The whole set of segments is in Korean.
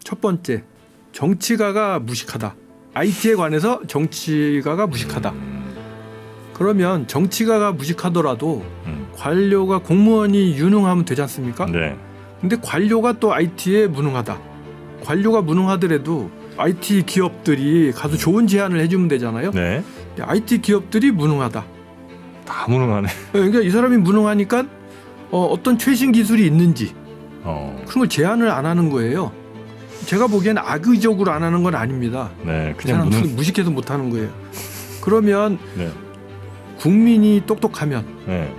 첫 번째, 정치가가 무식하다. IT에 관해서 정치가가 무식하다. 그러면 정치가가 무식하더라도 관료가 공무원이 유능하면 되지 않습니까? 네. 근데 관료가 또 IT에 무능하다. 관료가 무능하더라도 IT 기업들이 가서 좋은 제안을 해주면 되잖아요. 네. IT 기업들이 무능하다. 다 무능하네. 그러니까 이 사람이 무능하니까 어떤 최신 기술이 있는지 그런 걸 제안을 안 하는 거예요. 제가 보기에는 악의적으로 안 하는 건 아닙니다. 네. 그 그냥 사람 무식해서 못 하는 거예요. 그러면 네. 국민이 똑똑하면 네.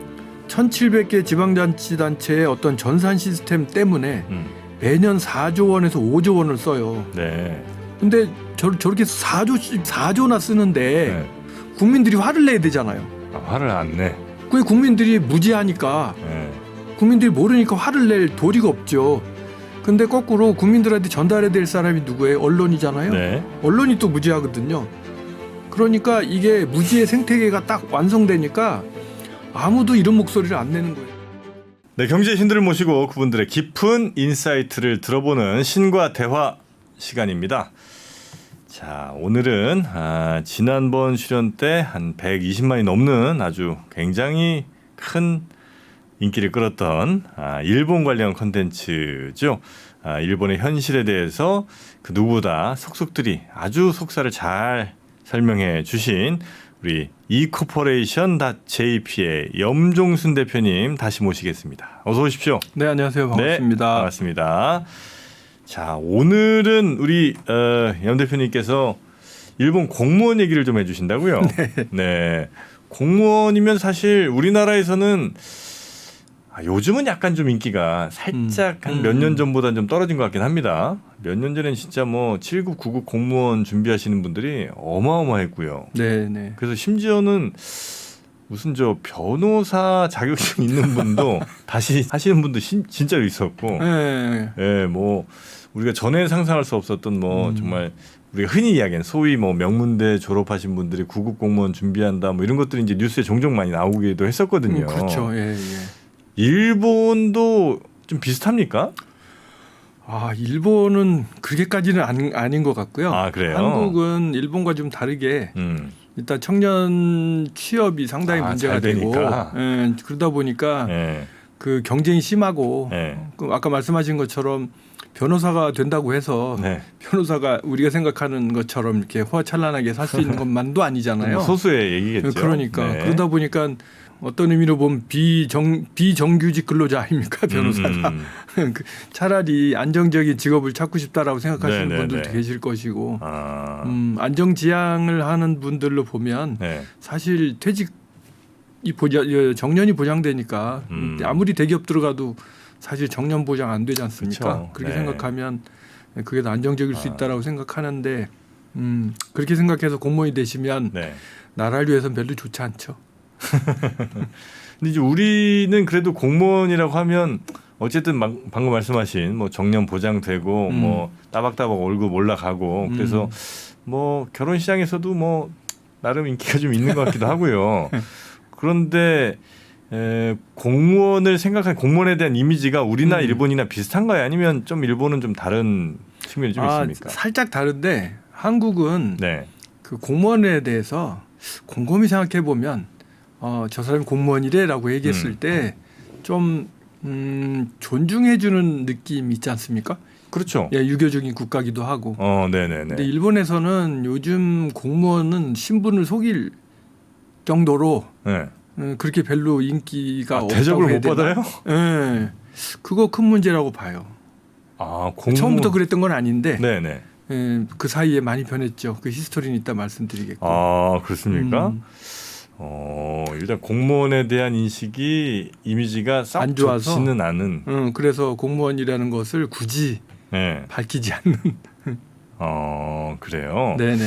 1700개 지방자치단체의 어떤 전산 시스템 때문에 매년 4조 원에서 5조 원을 써요. 네. 근데 저렇게 4조나 쓰는데 네. 국민들이 화를 내야 되잖아요. 화를 안 내. 그게 국민들이 무지하니까 네. 국민들이 모르니까 화를 낼 도리가 없죠. 근데 거꾸로 국민들한테 전달해야 될 사람이 누구예요? 언론이잖아요. 네. 언론이 또 무지하거든요. 그러니까 이게 무지의 생태계가 딱 완성되니까 아무도 이런 목소리를 안 내는 거예요. 네, 경제 신들을 모시고 그분들의 깊은 인사이트를 들어보는 신과 대화 시간입니다. 자, 오늘은 지난번 출연 때 한 120만이 넘는 아주 굉장히 큰 인기를 끌었던 일본 관련 컨텐츠죠. 일본의 현실에 대해서 그 누구보다 속속들이 아주 속사를 잘 설명해 주신 우리 e코퍼레이션.jp의 염종순 대표님 다시 모시겠습니다. 어서 오십시오. 네, 안녕하세요. 반갑습니다. 네, 반갑습니다. 자, 오늘은 우리 염 대표님께서 일본 공무원 얘기를 좀 해주신다고요? 네. 네. 공무원이면 사실 우리나라에서는 요즘은 약간 좀 인기가 살짝 한 몇 년 전보다는 좀 떨어진 것 같긴 합니다. 몇 년 전엔 진짜 뭐 7급, 9급 공무원 준비하시는 분들이 어마어마했고요. 네. 그래서 심지어는 무슨 저 변호사 자격증 있는 분도 다시 하시는 분도 진짜로 있었고, 네. 예, 뭐 우리가 전에 상상할 수 없었던 뭐 정말 우리가 흔히 이야기하는 소위 뭐 명문대 졸업하신 분들이 9급 공무원 준비한다 뭐 이런 것들이 이제 뉴스에 종종 많이 나오기도 했었거든요. 그렇죠. 예. 일본도 좀 비슷합니까? 일본은 그렇게까지는 아닌 것 같고요. 아, 그래요? 한국은 일본과 좀 다르게 일단 청년 취업이 상당히 문제가 잘 되고, 되니까. 예, 그러다 보니까 예. 그 경쟁이 심하고, 예. 그 아까 말씀하신 것처럼 변호사가 된다고 해서 네. 변호사가 우리가 생각하는 것처럼 이렇게 호화찬란하게 살 수 있는 것만도 아니잖아요. 뭐 소수의 얘기겠죠. 그러니까 네. 그러다 보니까 어떤 의미로 보면 비정규직 근로자 아닙니까 변호사가. 차라리 안정적인 직업을 찾고 싶다라고 생각하시는 네네네. 분들도 계실 것이고 안정지향을 하는 분들로 보면 네. 사실 퇴직이 정년이 보장되니까 아무리 대기업 들어가도 사실 정년 보장 안 되지 않습니까? 그쵸. 그렇게 네. 생각하면 그게 더 안정적일 수 있다라고 생각하는데 그렇게 생각해서 공무원이 되시면 네. 나라를 위해서는 별로 좋지 않죠. 근데 이제 우리는 그래도 공무원이라고 하면 어쨌든 방금 말씀하신 뭐 정년 보장되고 뭐 따박따박 월급 올라가고 그래서 뭐 결혼 시장에서도 뭐 나름 인기가 좀 있는 것 같기도 하고요. 그런데 공무원을 생각한 공무원에 대한 이미지가 우리나 일본이나 비슷한가요? 아니면 좀 일본은 좀 다른 측면이 좀 있습니까? 살짝 다른데 한국은 네. 그 공무원에 대해서 곰곰이 생각해 보면 저 사람이 공무원이래라고 얘기했을 때 좀 존중해주는 느낌 있지 않습니까? 그렇죠. 예, 유교적인 국가기도 하고. 네네네. 근데 일본에서는 요즘 공무원은 신분을 속일 정도로 네. 그렇게 별로 인기가 없다고 대접을 해야 못 되나? 받아요? 예, 그거 큰 문제라고 봐요. 처음부터 그랬던 건 아닌데 네네. 그 사이에 많이 변했죠. 그 히스토리는 이따 말씀드리겠고. 그렇습니까? 일단 공무원에 대한 인식이 이미지가 썩 안 좋아서 좋지는 않은. 그래서 공무원이라는 것을 굳이 네. 밝히지 않는. 그래요. 네네.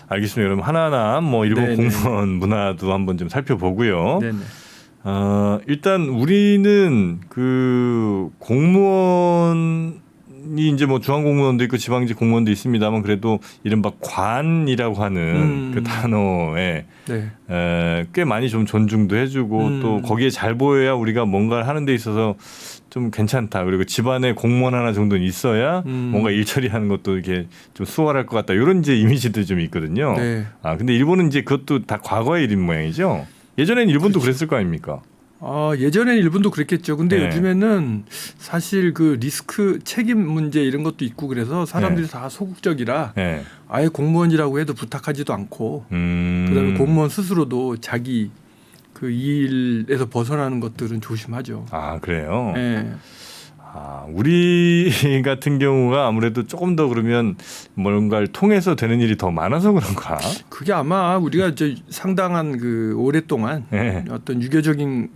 알겠습니다. 그럼 하나하나 뭐 일본 네네. 공무원 문화도 한번 좀 살펴보고요. 네네. 일단 우리는 그 공무원이 이제 뭐 중앙공무원도 있고 지방직 공무원도 있습니다만 그래도 이른바 관이라고 하는 그 단어에 네. 꽤 많이 좀 존중도 해주고 또 거기에 잘 보여야 우리가 뭔가를 하는 데 있어서 좀 괜찮다. 그리고 집안에 공무원 하나 정도는 있어야 뭔가 일 처리하는 것도 이렇게 좀 수월할 것 같다. 이런 이제 이미지도 좀 있거든요. 네. 아 근데 일본은 이제 그것도 다 과거의 일인 모양이죠. 예전에는 일본도 그랬을 거 아닙니까? 예전에는 일본도 그랬겠죠. 근데 네. 요즘에는 사실 그 리스크 책임 문제 이런 것도 있고 그래서 사람들이 다 소극적이라 네. 아예 공무원이라고 해도 부탁하지도 않고 그다음에 공무원 스스로도 자기 그 일에서 벗어나는 것들은 조심하죠. 아 그래요? 네. 우리 같은 경우가 아무래도 조금 더 그러면 뭔가를 통해서 되는 일이 더 많아서 그런가? 그게 아마 우리가 상당한 그 오랫동안 네. 어떤 유교적인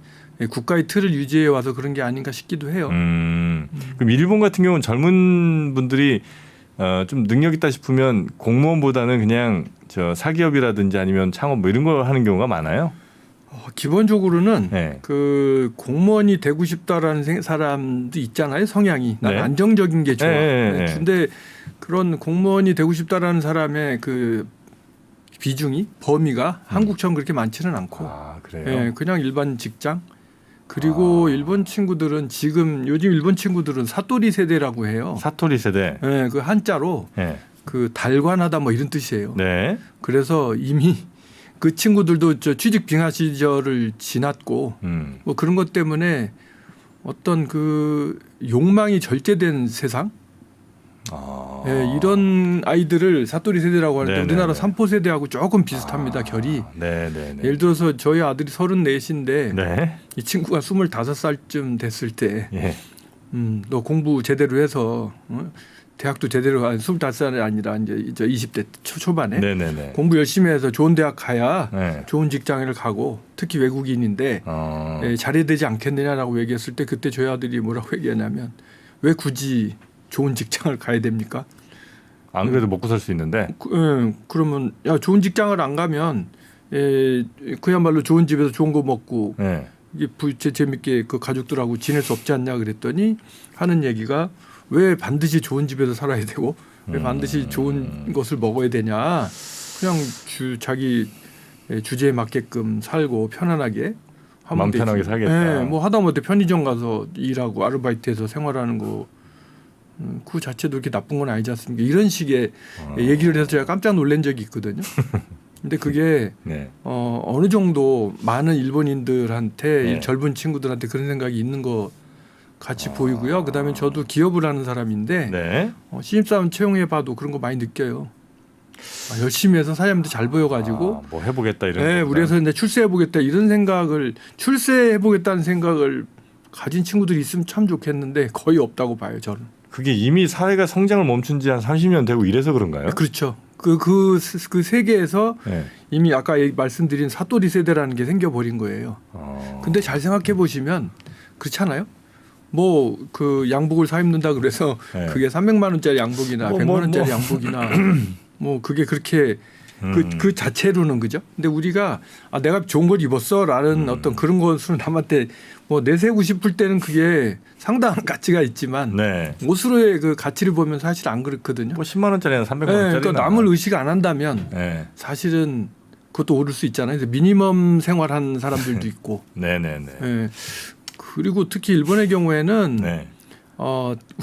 국가의 틀을 유지해 와서 그런 게 아닌가 싶기도 해요. 그럼 일본 같은 경우는 젊은 분들이 좀 능력 있다 싶으면 공무원보다는 그냥 저 사기업이라든지 아니면 창업 뭐 이런 거 하는 경우가 많아요? 기본적으로는 네. 그 공무원이 되고 싶다라는 사람도 있잖아요. 성향이 난 네. 안정적인 게 좋아. 네. 근데 그런 공무원이 되고 싶다라는 사람의 그 비중이 범위가 한국처럼 그렇게 많지는 않고 그래요? 네, 그냥 일반 직장. 그리고 일본 친구들은 요즘 일본 친구들은 사토리 세대라고 해요. 사토리 세대. 네, 그 한자로 네. 그 달관하다 뭐 이런 뜻이에요. 네. 그래서 이미 그 친구들도 취직 빙하 시절을 지났고 뭐 그런 것 때문에 어떤 그 욕망이 절제된 세상 네, 이런 아이들을 사토리 세대라고 하는데 우리나라 삼포 세대하고 조금 비슷합니다. 결이. 네네네. 예를 들어서 저희 아들이 34인데 네. 이 친구가 25살쯤 됐을 때 예. 너 공부 제대로 해서 대학도 제대로 25살이 아니라 이제 20대 초반에 네네네. 공부 열심히 해서 좋은 대학 가야 네. 좋은 직장을 가고 특히 외국인인데 잘해야 되지 않겠느냐라고 얘기했을 때 그때 저희 아들이 뭐라고 얘기하냐면 왜 굳이 좋은 직장을 가야 됩니까? 안 그래도 먹고 살 수 있는데. 그러면 야 좋은 직장을 안 가면 그야말로 좋은 집에서 좋은 거 먹고 네. 이게 재밌게 그 가족들하고 지낼 수 없지 않냐 그랬더니 하는 얘기가 왜 반드시 좋은 집에서 살아야 되고 왜 반드시 좋은 것을 먹어야 되냐 그냥 자기 주제에 맞게끔 살고 편안하게 하면 마음 되지. 편하게 살겠다. 뭐 하다못해 편의점 가서 일하고 아르바이트해서 생활하는 거 그 자체도 그렇게 나쁜 건 아니지 않습니까? 이런 식의 얘기를 해서 제가 깜짝 놀란 적이 있거든요. 근데 그게 네. 어느 정도 많은 일본인들한테 네. 이 젊은 친구들한테 그런 생각이 있는 거 같이 보이고요. 그다음에 저도 기업을 하는 사람인데 네. 신입사원 채용해 봐도 그런 거 많이 느껴요. 열심히 해서 사장님도 잘 보여가지고 뭐 해보겠다 이런. 네, 우리 회사 이제 출세해보겠다 이런 생각을 출세해보겠다는 생각을 가진 친구들이 있으면 참 좋겠는데 거의 없다고 봐요 저는. 그게 이미 사회가 성장을 멈춘 지 한 30년 되고 이래서 그런가요? 그렇죠. 그 세계에서 네. 이미 아까 말씀드린 사토리 세대라는 게 생겨버린 거예요. 근데 잘 생각해 보시면 그렇잖아요. 뭐 그 양복을 사 입는다 그래서 네. 그게 300만 원짜리 양복이나 100만 원짜리 양복이나 뭐 그게 그렇게 그 자체로는 그죠. 근데 우리가 내가 좋은 걸 입었어라는 어떤 그런 것으로 남한테 뭐 내세우고 싶을 때는 그게 상당한 가치가 있지만 네. 옷으로의 그 가치를 보면 사실 안 그렇거든요. 뭐 10만 원짜리나 300만 네, 원짜리. 그러니까 남을 의식 안 한다면 네. 사실은 그것도 오를 수 있잖아요. 미니멈 생활한 사람들도 있고. 네네네. 네. 그리고 특히 일본의 경우에는 네.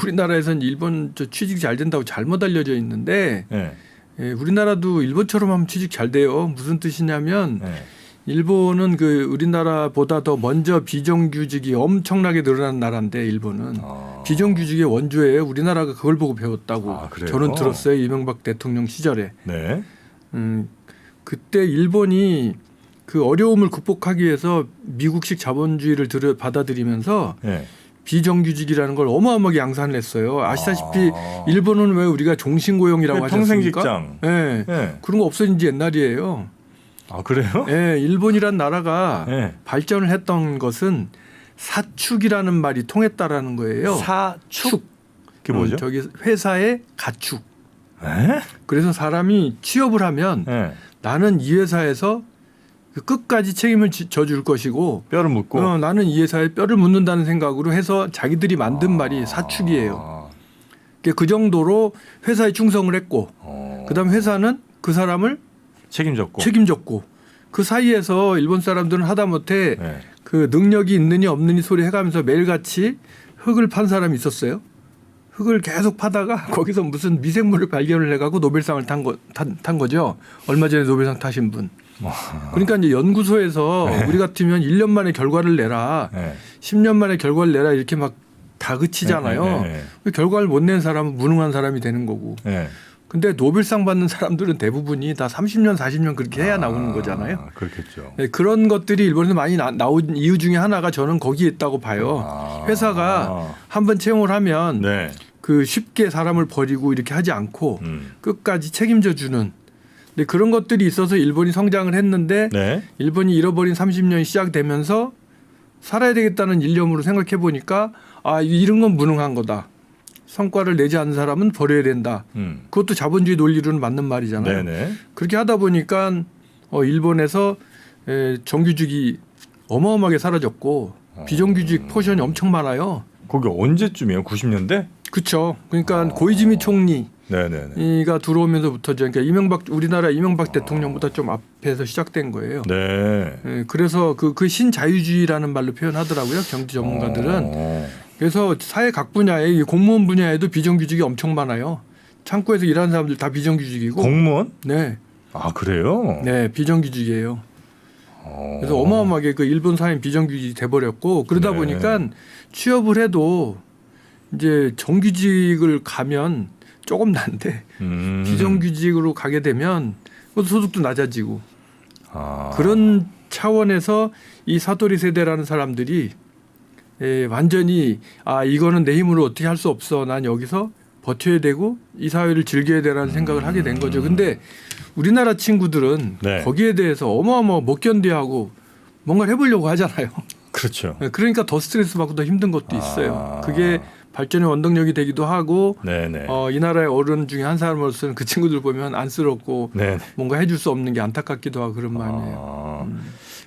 우리나라에서는 일본 취직 잘 된다고 잘못 알려져 있는데 네. 우리나라도 일본처럼 하면 취직 잘 돼요. 무슨 뜻이냐면 네. 일본은 그 우리나라보다 더 먼저 비정규직이 엄청나게 늘어난 나라인데 일본은 비정규직의 원조예요. 우리나라가 그걸 보고 배웠다고 그래요? 저는 들었어요. 이명박 대통령 시절에. 네. 그때 일본이 그 어려움을 극복하기 위해서 미국식 자본주의를 받아들이면서 네. 비정규직이라는 걸 어마어마하게 양산을 했어요. 아시다시피 일본은 왜 우리가 종신고용이라고 하지 평생 않습니까? 직장. 네. 네. 그런 거 없어진 지 옛날이에요. 그래요? 네. 일본이란 나라가 네. 발전을 했던 것은 사축이라는 말이 통했다라는 거예요. 사축. 그게 뭐죠? 저기 회사의 가축. 에? 그래서 사람이 취업을 하면 네. 나는 이 회사에서 끝까지 책임을 져줄 것이고 뼈를 묻고 나는 이 회사에 뼈를 묻는다는 생각으로 해서 자기들이 만든 말이 사축이에요. 그 정도로 회사에 충성을 했고 그다음 회사는 그 사람을 책임졌고 그 사이에서 일본 사람들은 하다못해 네. 그 능력이 있느니 없느니 소리 해가면서 매일같이 흙을 판 사람이 있었어요. 흙을 계속 파다가 거기서 무슨 미생물을 발견을 해가고 노벨상을 탄 거죠. 얼마 전에 노벨상 타신 분. 그러니까 이제 연구소에서 네. 우리 같으면 1년 만에 결과를 내라, 네. 10년 만에 결과를 내라 이렇게 막 다그치잖아요. 네. 결과를 못 낸 사람은 무능한 사람이 되는 거고. 네. 근데 노벨상 받는 사람들은 대부분이 다 30년, 40년 그렇게 해야 나오는 거잖아요. 그렇겠죠. 네, 그런 것들이 일본에서 많이 나온 이유 중에 하나가 저는 거기에 있다고 봐요. 회사가 한번 채용을 하면 네. 그 쉽게 사람을 버리고 이렇게 하지 않고 끝까지 책임져 주는. 근데 그런 것들이 있어서 일본이 성장을 했는데 네. 일본이 잃어버린 30년이 시작되면서 살아야 되겠다는 일념으로 생각해 보니까 아, 이런 건 무능한 거다. 성과를 내지 않는 사람은 버려야 된다. 그것도 자본주의 논리로는 맞는 말이잖아요. 네네. 그렇게 하다 보니까 일본에서 정규직이 어마어마하게 사라졌고 비정규직 포션이 엄청 많아요. 거기 언제쯤이에요? 90년대? 그렇죠. 그러니까 고이즈미 총리가 네네네. 들어오면서부터죠. 그러니까 우리나라 이명박 대통령보다 좀 앞에서 시작된 거예요. 네. 그래서 그 신자유주의라는 말로 표현하더라고요. 경제 전문가들은. 그래서 사회 각 분야에 공무원 분야에도 비정규직이 엄청 많아요. 창고에서 일하는 사람들 다 비정규직이고. 공무원? 네. 아 그래요? 네, 비정규직이에요. 그래서 어마어마하게 그 일본 사회는 비정규직이 돼버렸고 그러다 네. 보니까 취업을 해도 이제 정규직을 가면 조금 난데 비정규직으로 가게 되면 소득도 낮아지고 그런 차원에서 이 사토리 세대라는 사람들이 완전히 이거는 내 힘으로 어떻게 할 수 없어. 난 여기서 버텨야 되고 이 사회를 즐겨야 되라는 생각을 하게 된 거죠. 근데 우리나라 친구들은 네. 거기에 대해서 어마어마 못 견뎌하고 뭔가를 해보려고 하잖아요. 그렇죠. 그러니까 더 스트레스 받고 더 힘든 것도 있어요. 그게 발전의 원동력이 되기도 하고 네네. 이 나라의 어른 중에 한 사람으로서는 그 친구들 보면 안쓰럽고 네네. 뭔가 해줄 수 없는 게 안타깝기도 하고 그런 마음이에요.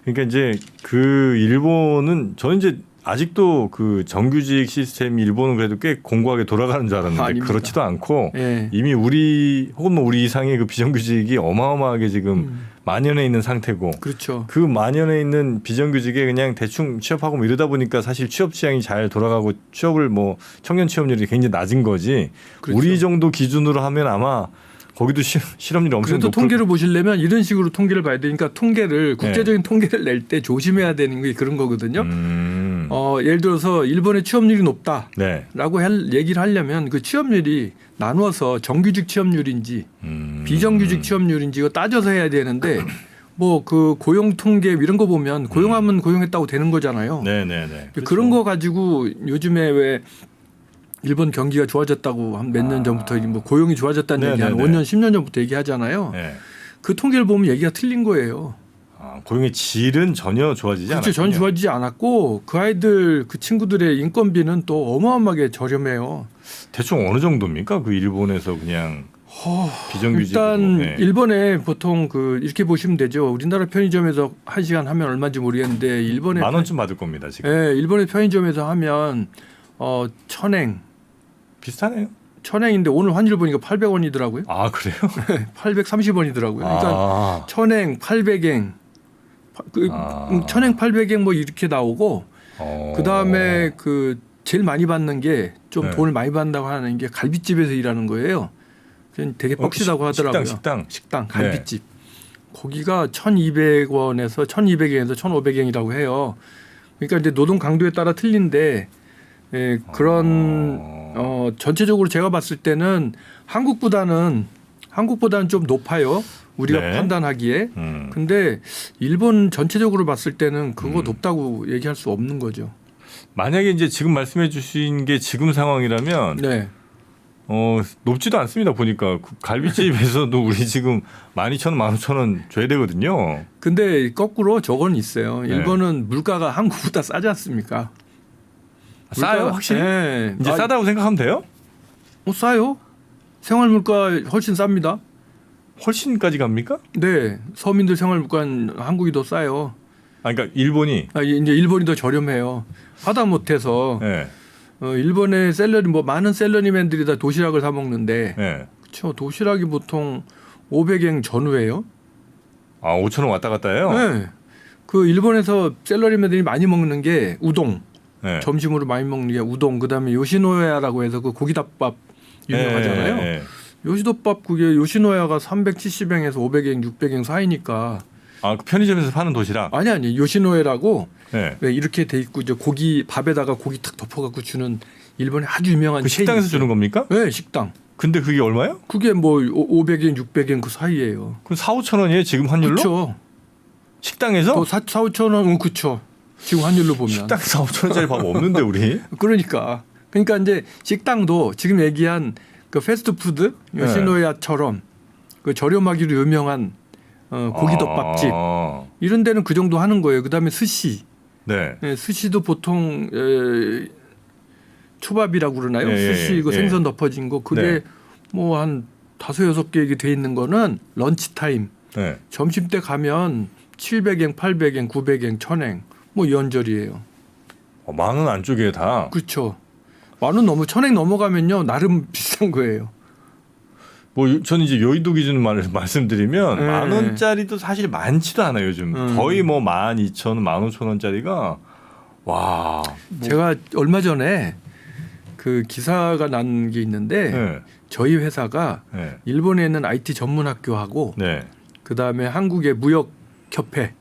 그러니까 이제 그 일본은 저는 이제 아직도 그 정규직 시스템이 일본은 그래도 꽤 공고하게 돌아가는 줄 알았는데 아닙니다. 그렇지도 않고 예. 이미 우리 혹은 뭐 우리 이상의 그 비정규직이 어마어마하게 지금 만연해 있는 상태고 그렇죠. 그 만연해 있는 비정규직에 그냥 대충 취업하고 뭐 이러다 보니까 사실 취업 시장이 잘 돌아가고 취업을 뭐 청년 취업률이 굉장히 낮은 거지. 그렇죠. 우리 정도 기준으로 하면 아마 거기도 실업률이 엄청 그래도 높을 통계를 보시려면 이런 식으로 통계를 봐야 되니까 국제적인 통계를 낼 때 조심해야 되는 게 그런 거거든요. 예를 들어서 일본의 취업률이 높다라고 네. 얘기를 하려면 그 취업률이 나누어서 정규직 취업률인지 비정규직 취업률인지 이거 따져서 해야 되는데 뭐 그 고용 통계 이런 거 보면 고용하면 고용했다고 되는 거잖아요. 네네네. 그런 거 가지고 요즘에 왜 일본 경기가 좋아졌다고 한 몇 년 전부터 뭐 고용이 좋아졌다는 얘기 한 5년 10년 전부터 얘기하잖아요. 네. 그 통계를 보면 얘기가 틀린 거예요. 고용의 질은 전혀 좋아지지 않았죠. 그렇죠. 전 좋아지지 않았고 그 아이들 그 친구들의 인건비는 또 어마어마하게 저렴해요. 대충 어느 정도입니까? 그 일본에서 그냥 비정규직 일단 일본에 보통 그 이렇게 보시면 되죠. 우리나라 편의점에서 1시간 하면 얼마인지 모르겠는데 일본에 10,000원쯤 받을 겁니다 지금. 네, 일본의 편의점에서 하면 천행 비슷하네요. 천행인데 오늘 환율 보니까 800원이더라고요. 아 그래요? 830원이더라고요. 그러니까 천행 800행 천행 800행 뭐 이렇게 나오고 그 다음에 그 제일 많이 받는 게 좀 네. 돈을 많이 받는다고 하는 게 갈비집에서 일하는 거예요. 되게 뻑시다고 하더라고요. 식당 갈비집. 거기가 1,200원에서 1,200엔에서 1,500엔이라고 해요. 그러니까 이제 노동 강도에 따라 틀린데 그런 전체적으로 제가 봤을 때는 한국보다는 좀 높아요. 우리가 네. 판단하기에. 근데 일본 전체적으로 봤을 때는 그거 높다고 얘기할 수 없는 거죠. 만약에 이제 지금 말씀해 주신 게 지금 상황이라면 네. 높지도 않습니다. 보니까 갈비집에서도 우리 지금 12,000원, 15,000원 줘야 되거든요. 근데 거꾸로 저건 있어요. 네. 일본은 물가가 한국보다 싸지 않습니까? 싸요 확실히? 네. 이제 싸다고 생각하면 돼요? 싸요. 생활 물가 훨씬 쌉니다. 훨씬까지 갑니까? 네, 서민들 생활 물가는 한국이 더 싸요. 그러니까 일본이 이제 일본이 더 저렴해요. 하다못해서 네. 일본의 샐러리 뭐 많은 샐러리맨들이 다 도시락을 사 먹는데 네. 그렇죠. 도시락이 보통 500엔 전후예요. 아 5천 원 왔다 갔다 해요? 네. 그 일본에서 샐러리맨들이 많이 먹는 게 우동. 네. 점심으로 많이 먹는 게 우동. 그다음에 요시노야라고 해서 그 고기덮밥 유명하잖아요. 네. 요시덮밥 그게 요시노야가 370엔에서 500엔, 600엔 사이니까. 아, 그 편의점에서 파는 도시락? 아니 요시노야라고 네. 왜 이렇게 돼 있고 이제 고기 밥에다가 고기 탁 덮어갖고 주는 일본의 아주 유명한 그 식당에서 체인이 주는 겁니까? 네, 식당. 근데 그게 얼마예요? 그게 뭐 500엔, 600엔 그 사이예요. 그럼 4, 5천 원이에요 지금 환율로? 그렇죠. 식당에서? 또 4, 5천 원, 그렇죠. 지금 환율로 보면. 식당 4, 5천 원짜리 밥 없는데 우리? 그러니까 이제 식당도 지금 얘기한 그 패스트푸드 요시노야처럼 그 저렴하기로 유명한 고기덮밥집 이런 데는 그 정도 하는 거예요. 그다음에 스시. 네. 네, 스시도 보통 초밥이라고 그러나요? 스시 그 생선 덮어진 거 그게 네. 뭐 한 5, 6개 이게 돼 있는 거는 런치 타임. 네. 점심 때 가면 700엔, 800엔, 900엔, 1000엔 뭐 이런저리예요. 10,000원 안쪽에 다. 그렇죠. 10,000원 넘어 1000엔 넘어가면요 나름 비싼 거예요. 뭐 저는 이제 여의도 기준 말씀드리면 네. 10,000원짜리도 사실 많지도 않아요 요즘. 거의 뭐 12,000원, 15,000원짜리가 와. 제가 얼마 전에 그 기사가 난 게 있는데 네. 저희 회사가 네. 일본에 있는 IT 전문 학교하고 네. 그다음에 한국의 무역 협회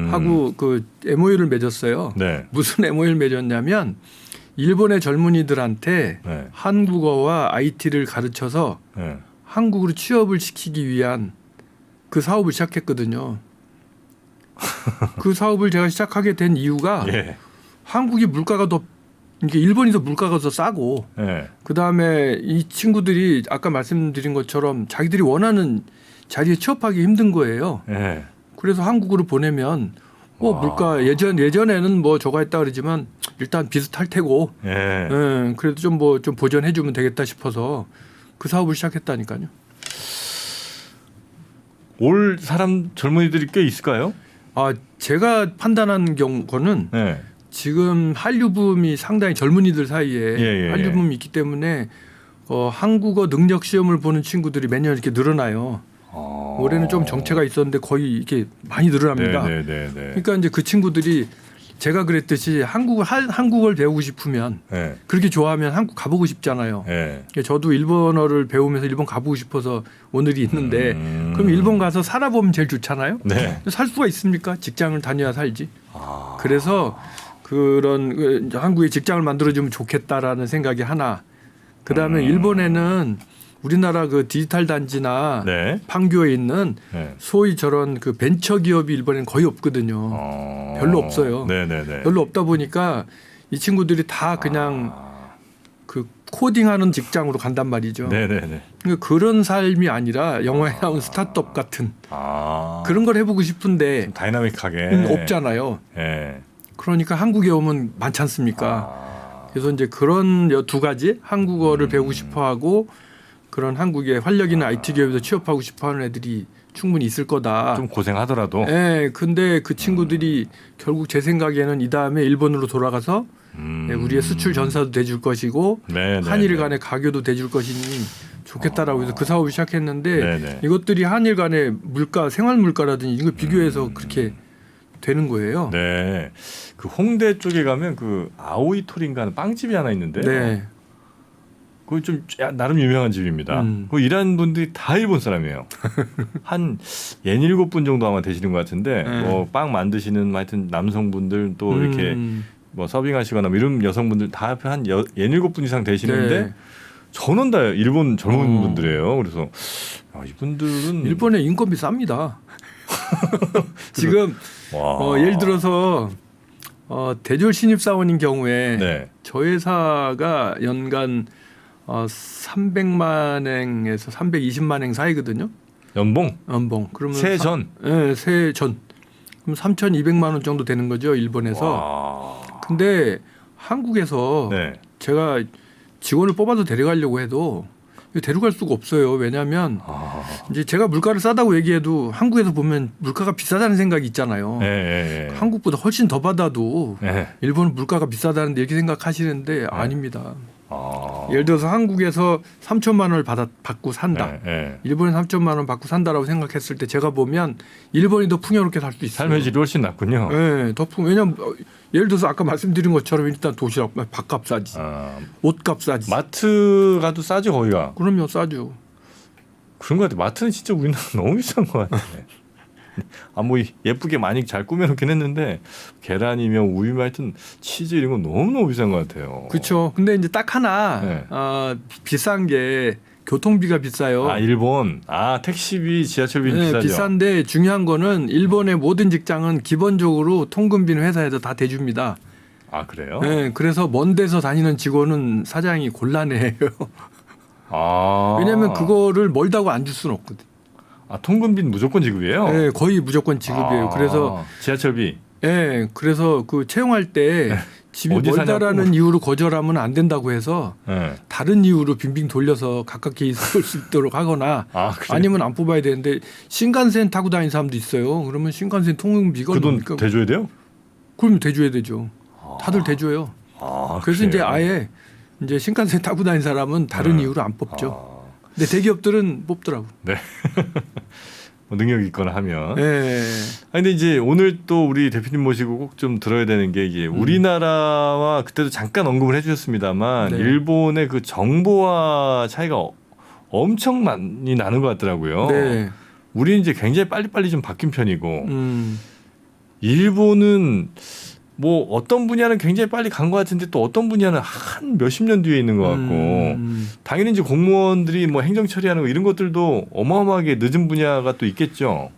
하고 그 MOU를 맺었어요. 네. 무슨 MOU를 맺었냐면 일본의 젊은이들한테 네. 한국어와 IT를 가르쳐서 네. 한국으로 취업을 시키기 위한 그 사업을 시작했거든요. 그 사업을 제가 시작하게 된 이유가 예. 한국이 물가가 더 이게 일본이 더 물가가 더 싸고 네. 그다음에 이 친구들이 아까 말씀드린 것처럼 자기들이 원하는 자리에 취업하기 힘든 거예요. 네. 그래서 한국으로 보내면 뭐 물가 예전에는 뭐 저거 했다 그러지만 일단 비슷할 테고 예. 그래도 좀 뭐 좀 보전해 주면 되겠다 싶어서 그 사업을 시작했다니까요. 올 사람 젊은이들이 꽤 있을까요? 아 제가 판단한 경우는 네. 지금 한류 붐이 상당히 젊은이들 사이에 한류 붐이 있기 때문에 한국어 능력 시험을 보는 친구들이 매년 이렇게 늘어나요. 올해는 좀 정체가 있었는데 거의 이렇게 많이 늘어납니다. 그러니까 이제 그 친구들이 제가 그랬듯이 한국어를 배우고 싶으면 네. 그렇게 좋아하면 한국 가보고 싶잖아요. 네. 저도 일본어를 배우면서 일본 가보고 싶어서 오늘이 있는데 그럼 일본 가서 살아보면 제일 좋잖아요. 네. 살 수가 있습니까? 직장을 다녀야 살지. 그래서 그런 한국에 직장을 만들어주면 좋겠다라는 생각이 하나. 그다음에 일본에는 우리나라 그 디지털 단지나 네. 판교에 있는 네. 소위 저런 그 벤처 기업이 일본에는 거의 없거든요. 별로 없어요. 네네네. 별로 없다 보니까 이 친구들이 다 그냥 그 코딩하는 직장으로 간단 말이죠. 네네네. 그러니까 그런 삶이 아니라 영화에 나온 스타트업 같은 그런 걸 해보고 싶은데 좀 다이나믹하게 없잖아요. 네. 그러니까 한국에 오면 많지 않습니까? 그래서 이제 그런 두 가지 한국어를 배우고 싶어하고 그런 한국의 활력 있는 IT 기업에서 취업하고 싶어하는 애들이 충분히 있을 거다. 좀 고생하더라도. 네, 근데 그 친구들이 결국 제 생각에는 이 다음에 일본으로 돌아가서 우리의 수출 전사도 돼줄 것이고 한일 간의 가교도 돼줄 것이니 좋겠다라고 해서 그 사업을 시작했는데 이것들이 한일 간의 물가, 생활 물가라든지 이런 걸 비교해서 그렇게 되는 거예요. 네, 그 홍대 쪽에 가면 그 아오이토리인가 하는 빵집이 하나 있는데. 네. 그 좀 나름 유명한 집입니다. 그 일하는 분들이 다 일본 사람이에요. 한 67분 정도 아마 되시는 것 같은데 뭐 빵 만드시는 하여튼 남성분들 또 이렇게 뭐 서빙하시거나 뭐 이런 여성분들 다 한 67분 이상 되시는데 전원 다 일본 젊은 분들이에요. 그래서 이분들은 일본의 인건비 쌉니다. 지금 예를 들어서 대졸 신입사원인 경우에 저 회사가 연간 300만엔에서 320만엔 사이거든요. 연봉? 그러면 세전? 네, 세전. 그럼 3,200만 원 정도 되는 거죠, 일본에서. 근데 한국에서 제가 직원을 뽑아서 데려가려고 해도 데려갈 수가 없어요. 왜냐하면 이제 제가 물가를 싸다고 얘기해도 한국에서 보면 물가가 비싸다는 생각이 있잖아요. 한국보다 훨씬 더 받아도 일본은 물가가 비싸다는데 이렇게 생각하시는데 아닙니다. 예를 들어서 한국에서 3천만 원을 받고 산다. 일본에 3천만 원 받고 산다라고 생각했을 때 제가 보면 일본이 더 풍요롭게 살 수 있어요. 삶의 질이 훨씬 낮군요. 네, 왜냐하면 예를 들어서 아까 말씀드린 것처럼 일단 도시락 밥값 싸지, 옷값 싸지. 마트 가도 싸죠 거기가. 그러면 싸죠. 그런 것 같아. 마트는 진짜 우리나라 너무 비싼 것 같아. 뭐 예쁘게 많이 잘 꾸며놓긴 했는데 계란이며 우유며 하여튼 치즈 이런 건 너무너무 비싼 것 같아요. 그렇죠. 근데 이제 딱 하나 비싼 게 교통비가 비싸요. 일본. 택시비, 지하철비 네, 비싸죠. 비싼데 중요한 거는 일본의 모든 직장은 기본적으로 통근비는 회사에서 다 대줍니다. 그래요? 네, 그래서 먼 데서 다니는 직원은 사장이 곤란해요. 왜냐하면 그거를 멀다고 안 줄 수는 없거든. 통근비는 무조건 지급이에요? 네, 거의 무조건 지급이에요. 그래서 지하철비. 네, 그래서 그 채용할 때 집이 멀다라는 이유로 거절하면 안 된다고 해서 다른 이유로 빙빙 돌려서 가깝게 있을 수 있도록 하거나 아니면 안 뽑아야 되는데 신간센 타고 다니는 사람도 있어요. 그러면 신간센 통행비가 그 돈 대줘야 돼요? 그럼 대줘야 되죠. 다들 대줘요. 그래서 이제 아예 이제 신간센 타고 다니는 사람은 다른 이유로 안 뽑죠. 근데 대기업들은 뽑더라고. 네. 능력 있거나 하면. 네. 근데 이제 오늘 또 우리 대표님 모시고 꼭 좀 들어야 되는 게 이게 우리나라와 그때도 잠깐 언급을 해주셨습니다만 일본의 그 정보화 차이가 엄청 많이 나는 것 같더라고요. 네. 우리는 이제 굉장히 빨리빨리 좀 바뀐 편이고 일본은 뭐 어떤 분야는 굉장히 빨리 간 것 같은데 또 어떤 분야는 한 몇십 년 뒤에 있는 것 같고 당연히 이제 공무원들이 뭐 행정 처리하는 거 이런 것들도 어마어마하게 늦은 분야가 또 있겠죠.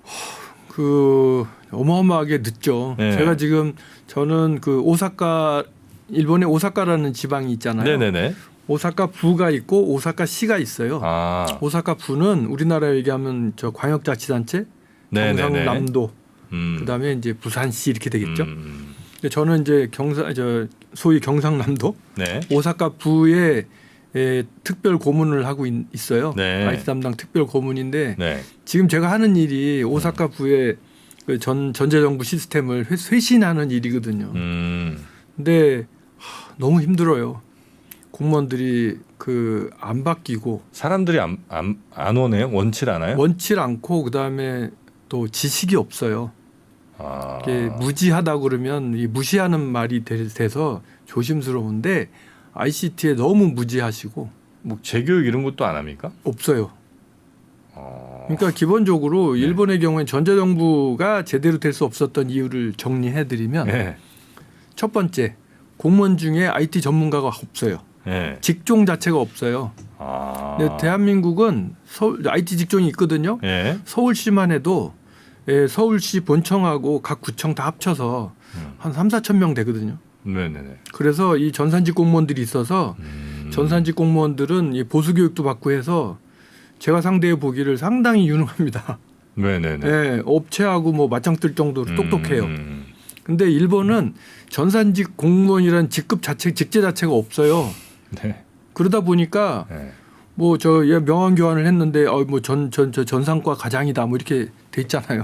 어마어마하게 늦죠. 제가 지금 저는 그 오사카 일본의 오사카라는 지방이 있잖아요. 네네네. 오사카 부가 있고 오사카 시가 있어요. 오사카 부는 우리나라 얘기하면 저 광역자치단체, 경상남도, 그다음에 이제 부산시 이렇게 되겠죠. 저는 이제 소위 경상남도 오사카 부에 특별 고문을 하고 있어요. IT 담당 특별 고문인데 지금 제가 하는 일이 오사카 부의 전자정부 시스템을 쇄신하는 일이거든요. 근데 너무 힘들어요. 공무원들이 안 바뀌고 사람들이 안 오네요. 원치 않아요? 원치 않고 그다음에 또 지식이 없어요. 이게 무지하다 그러면 이 무시하는 말이 돼서 조심스러운데 ICT에 너무 무지하시고 뭐 재교육 이런 것도 안 합니까? 없어요. 그러니까 기본적으로 일본의 경우에 전자정부가 제대로 될 수 없었던 이유를 정리해드리면 첫 번째 공무원 중에 IT 전문가가 없어요. 직종 자체가 없어요. 근데 대한민국은 IT 직종이 있거든요. 서울시만 해도 서울시 본청하고 각 구청 다 합쳐서 한 3-4천 명 되거든요. 그래서 이 전산직 공무원들이 있어서 전산직 공무원들은 이 보수 교육도 받고 해서 제가 상대해 보기를 상당히 유능합니다. 업체하고 뭐 맞짱 뜰 정도로 똑똑해요. 근데 일본은 전산직 공무원이라는 직제 자체가 없어요. 그러다 보니까 뭐 명함 교환을 했는데 뭐 전산과 과장이다 뭐 이렇게 돼 있잖아요.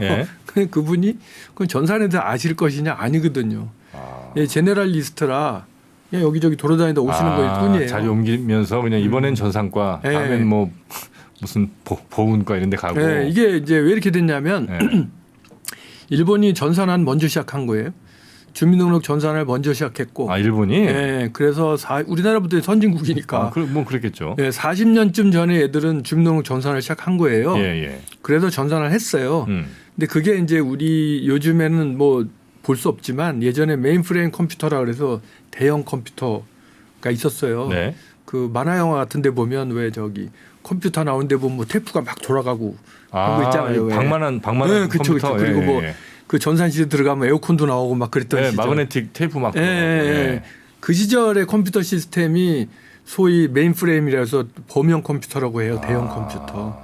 그분이 그건 전산에 대해 아실 것이냐 아니거든요. 제네랄리스트라 그냥 여기저기 돌아다니다 오시는 거일 뿐이에요. 자리 옮기면서 그냥 이번엔 전산과 다음엔 뭐 무슨 보훈과 이런 데 가고. 이게 이제 왜 이렇게 됐냐면 일본이 전산안 먼저 시작한 거예요. 주민등록 전산을 먼저 시작했고. 일본이? 그래서 우리나라부터 선진국이니까. 뭐 그랬겠죠. 40년쯤 전에 애들은 주민등록 전산을 시작한 거예요. 그래서 전산을 했어요. 근데 그게 이제 우리 요즘에는 뭐 볼 수 없지만 예전에 메인프레임 컴퓨터라 그래서 대형 컴퓨터가 있었어요. 그 만화 영화 같은 데 보면 왜 컴퓨터 나오는 데 보면 뭐 테이프가 막 돌아가고 그런 거 있잖아요. 방만한 그쵸. 컴퓨터. 그리고 뭐 그 전산실에 들어가면 에어컨도 나오고 막 그랬던 시절. 마그네틱 테이프 막. 그 시절의 컴퓨터 시스템이 소위 메인프레임이라서 범용 컴퓨터라고 해요. 대형 컴퓨터.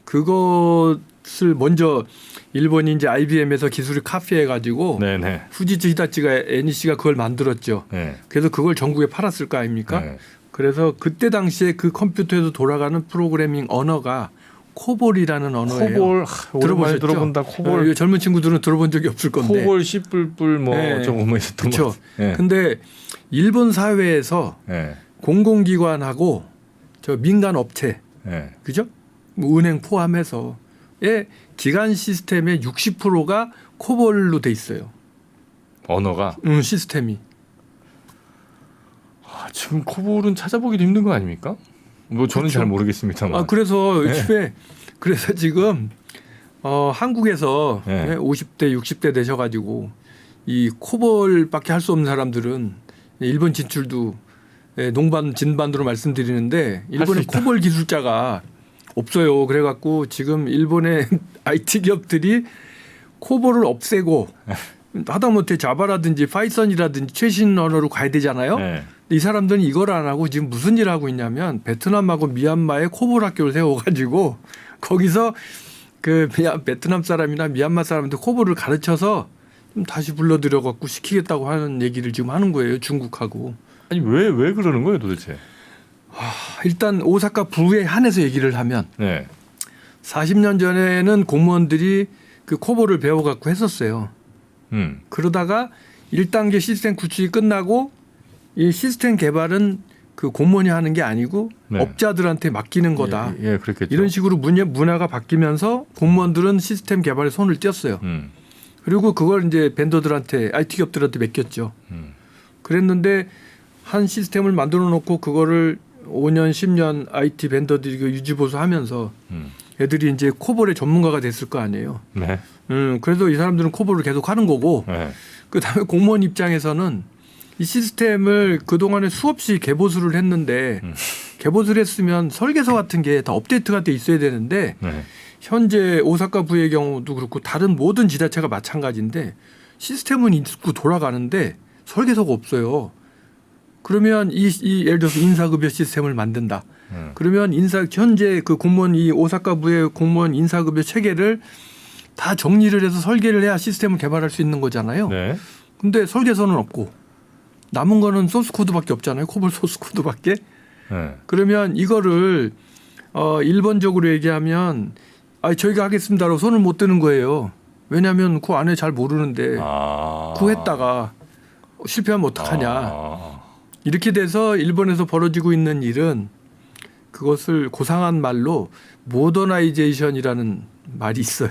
그것을 먼저 일본이 이제 IBM에서 기술을 카피해가지고 후지츠 히다치가 NEC가 그걸 만들었죠. 그래서 그걸 전국에 팔았을 거 아닙니까? 그래서 그때 당시에 그 컴퓨터에서 돌아가는 프로그래밍 언어가 코볼이라는 언어예요. 코볼 오랜만에 들어보셨죠? 들어본다. 코볼. 젊은 친구들은 들어본 적이 없을 건데. 코볼 씨뿔뿔 뭐 네. 어쩌고 뭐 있었던 거. 그렇죠. 예. 근데 일본 사회에서 예. 공공기관하고 저 민간 업체, 예. 그죠? 뭐 은행 포함해서의 기간 시스템의 60%가 코볼로 돼 있어요. 언어가 시스템이. 지금 코볼은 찾아보기도 힘든 거 아닙니까? 뭐 저는 그렇죠. 잘 모르겠습니다만. 그래서 요즘에 그래서 지금 한국에서 네. 50대, 60대 되셔가지고 이 코볼밖에 할 수 없는 사람들은 일본 진출도 농반 진반으로 말씀드리는데 일본에 있다. 코볼 기술자가 없어요. 그래갖고 지금 일본의 IT 기업들이 코볼을 없애고 하다못해 자바라든지 파이썬이라든지 최신 언어로 가야 되잖아요. 네. 이 사람들은 이걸 안 하고 지금 무슨 일을 하고 있냐면 베트남하고 미얀마에 코볼 학교를 세워가지고 거기서 그 베트남 사람이나 미얀마 사람한테 코볼을 가르쳐서 좀 다시 불러들여갖고 시키겠다고 하는 얘기를 지금 하는 거예요. 중국하고. 아니 왜 그러는 거예요 도대체? 일단 오사카 부에 한해서 얘기를 하면 네. 40년 전에는 공무원들이 그 코볼을 배워갖고 했었어요. 그러다가 1단계 시스템 구축이 끝나고 이 시스템 개발은 그 공무원이 하는 게 아니고 네. 업자들한테 맡기는 거다. 예, 그렇겠죠. 이런 식으로 문화가 바뀌면서 공무원들은 시스템 개발에 손을 띄었어요. 그리고 그걸 이제 벤더들한테 IT 기업들한테 맡겼죠. 그랬는데 한 시스템을 만들어 놓고 그거를 5년, 10년 IT 벤더들이 유지보수하면서 애들이 이제 코볼의 전문가가 됐을 거 아니에요. 네. 그래서 이 사람들은 코볼을 계속 하는 거고 네. 그다음에 공무원 입장에서는 이 시스템을 그동안에 수없이 개보수를 했는데 개보수를 했으면 설계서 같은 게 다 업데이트가 돼 있어야 되는데 네. 현재 오사카 부의 경우도 그렇고 다른 모든 지자체가 마찬가지인데 시스템은 있고 돌아가는데 설계서가 없어요. 그러면 이 예를 들어서 인사급여 시스템을 만든다. 그러면 현재 그 공무원 이 오사카 부의 공무원 인사급여 체계를 다 정리를 해서 설계를 해야 시스템을 개발할 수 있는 거잖아요. 네. 근데 설계서는 없고 남은 거는 소스 코드밖에 없잖아요. 코볼 소스 코드밖에. 네. 그러면 이거를 일본적으로 얘기하면 저희가 하겠습니다라고 손을 못 드는 거예요. 왜냐하면 그 안에 잘 모르는데 구했다가 실패하면 어떡하냐. 이렇게 돼서 일본에서 벌어지고 있는 일은 그것을 고상한 말로 모더나이제이션이라는 말이 있어요.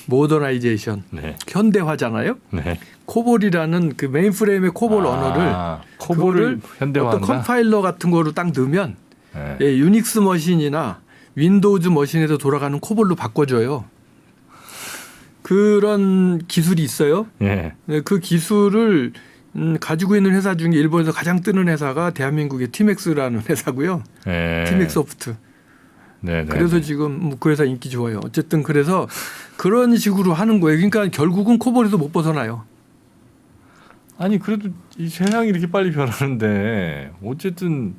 모더나이제이션. 네. 현대화잖아요. 네. 코볼이라는 그 메인프레임의 코볼 언어를 코볼을 어떤 현대화한다. 컴파일러 같은 거로 딱 넣으면 네. 유닉스 머신이나 윈도우즈 머신에서 돌아가는 코볼로 바꿔줘요. 그런 기술이 있어요. 예. 그 기술을 가지고 있는 회사 중에 일본에서 가장 뜨는 회사가 대한민국의 티맥스라는 회사고요. 예. 티맥소프트. 네. 그래서 지금 그 회사 인기 좋아요. 어쨌든 그래서 그런 식으로 하는 거예요. 그러니까 결국은 코볼에서 못 벗어나요. 아니 그래도 이 세상이 이렇게 빨리 변하는데 어쨌든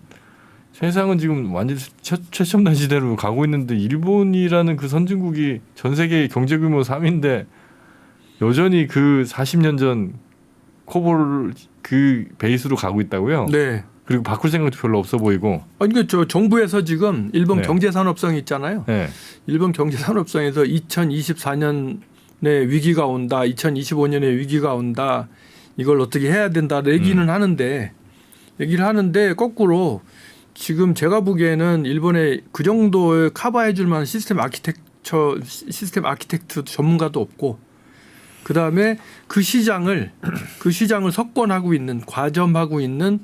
세상은 지금 완전 최첨단 시대로 가고 있는데 일본이라는 그 선진국이 전 세계 경제 규모 3위인데 여전히 그 40년 전 코볼 그 베이스로 가고 있다고요? 네. 그리고 바꿀 생각도 별로 없어 보이고. 그러니까 저 정부에서 지금 일본 네. 경제산업성이 있잖아요. 네. 일본 경제산업성에서 2024년에 위기가 온다, 2025년에 위기가 온다. 이걸 어떻게 해야 된다 얘기를 하는데 거꾸로 지금 제가 보기에는 일본에 그 정도의 커버해줄 만한 시스템 아키텍트 전문가도 없고 그다음에 그 시장을 석권하고 있는 과점하고 있는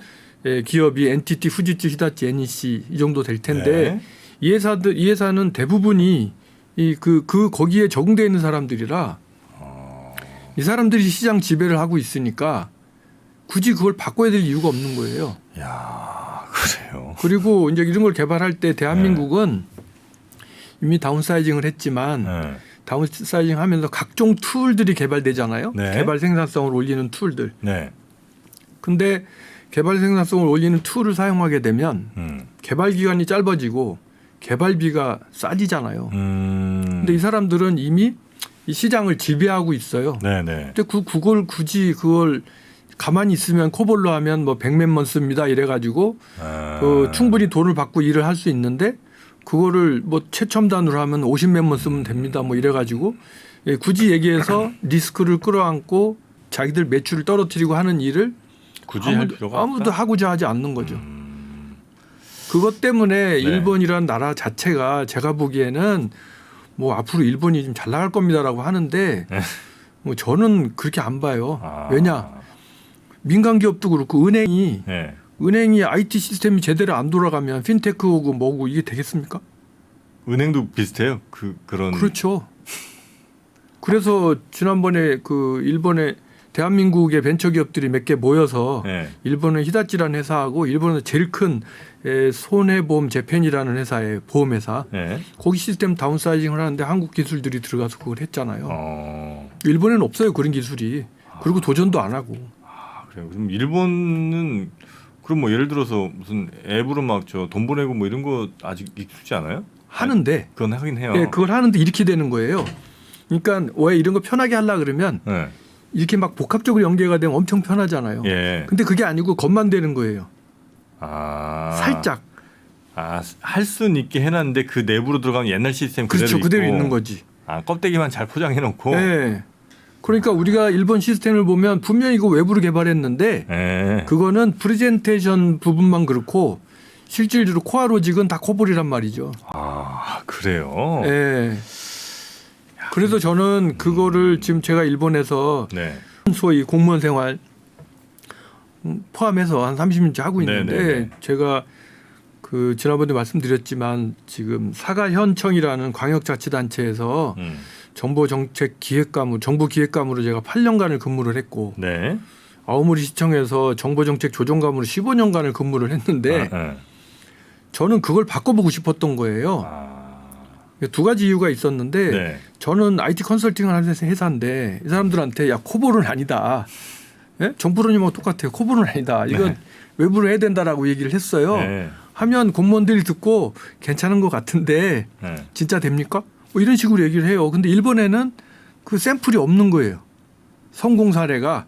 기업이 NTT, 후지츠, 히다치, NEC 이 정도 될 텐데 네. 이 회사는 대부분이 거기에 적응되어 있는 사람들이라 이 사람들이 시장 지배를 하고 있으니까 굳이 그걸 바꿔야 될 이유가 없는 거예요. 야, 그래요. 그리고 이제 이런 걸 개발할 때 대한민국은 이미 다운사이징을 했지만 다운사이징 하면서 각종 툴들이 개발되잖아요. 네. 개발 생산성을 올리는 툴들. 네. 근데 개발 생산성을 올리는 툴을 사용하게 되면 개발 기간이 짧아지고 개발비가 싸지잖아요. 근데 이 사람들은 이미 이 시장을 지배하고 있어요. 네네. 근데 그걸 굳이 가만히 있으면 코볼로 하면 뭐 100몇만 씁니다 이래가지고 그 충분히 돈을 받고 일을 할 수 있는데 그거를 뭐 최첨단으로 하면 50몇만 쓰면 됩니다 뭐 이래가지고 굳이 얘기해서 리스크를 끌어안고 자기들 매출을 떨어뜨리고 하는 일을 굳이 할 필요가 아무도 없다? 하고자 하지 않는 거죠. 그것 때문에 네. 일본이라는 나라 자체가 제가 보기에는 뭐 앞으로 일본이 좀 잘 나갈 겁니다라고 하는데 뭐 저는 그렇게 안 봐요. 왜냐 민간 기업도 그렇고 은행이 IT 시스템이 제대로 안 돌아가면 핀테크고 뭐고 이게 되겠습니까? 은행도 비슷해요. 그런 그렇죠. 그래서 지난번에 그 일본의 대한민국의 벤처 기업들이 몇 개 모여서 일본은 히다치라는 회사하고 일본은 제일 큰 손해보험 재팬이라는 회사의 보험회사 거기 시스템 다운사이징을 하는데 한국 기술들이 들어가서 그걸 했잖아요. 일본에는 없어요 그런 기술이. 그리고 도전도 안 하고. 그래요. 그럼 일본은 그럼 뭐 예를 들어서 무슨 앱으로 막 저 돈 보내고 뭐 이런 거 아직 익숙지 않아요? 하는데 그건 하긴 해요. 네, 그걸 하는데 이렇게 되는 거예요. 그러니까 왜 이런 거 편하게 하려 그러면 이렇게 막 복합적으로 연계가 되면 엄청 편하잖아요. 근데 그게 아니고 겉만 되는 거예요. 살짝. 할 수는 있게 해놨는데 그 내부로 들어가면 옛날 시스템 그대로 그렇죠. 있고. 그대로 있는 거지. 껍데기만 잘 포장해놓고. 네. 그러니까 우리가 일본 시스템을 보면 분명히 이거 외부로 개발했는데 그거는 프레젠테이션 부분만 그렇고 실질적으로 코어 로직은 다 코볼이란 말이죠. 그래요? 네. 그래서 저는 그거를 지금 제가 일본에서 소위 공무원 생활 포함해서 한 30년째 하고 있는데 제가 그 지난번에 말씀드렸지만 지금 사가현청이라는 광역자치단체에서 정보정책기획감으로 정보기획감으로 제가 8년간을 근무를 했고 아오모리시청에서 정보정책조정감으로 15년간을 근무를 했는데 저는 그걸 바꿔보고 싶었던 거예요. 두 가지 이유가 있었는데 저는 IT 컨설팅을 하는 회사인데 이 사람들한테 야 코볼은 아니다. 정보론님하고 똑같아요. 코볼은 아니다. 이건 외부로 해야 된다라고 얘기를 했어요. 하면 공무원들이 듣고 괜찮은 것 같은데 진짜 됩니까? 뭐 이런 식으로 얘기를 해요. 근데 일본에는 그 샘플이 없는 거예요. 성공 사례가.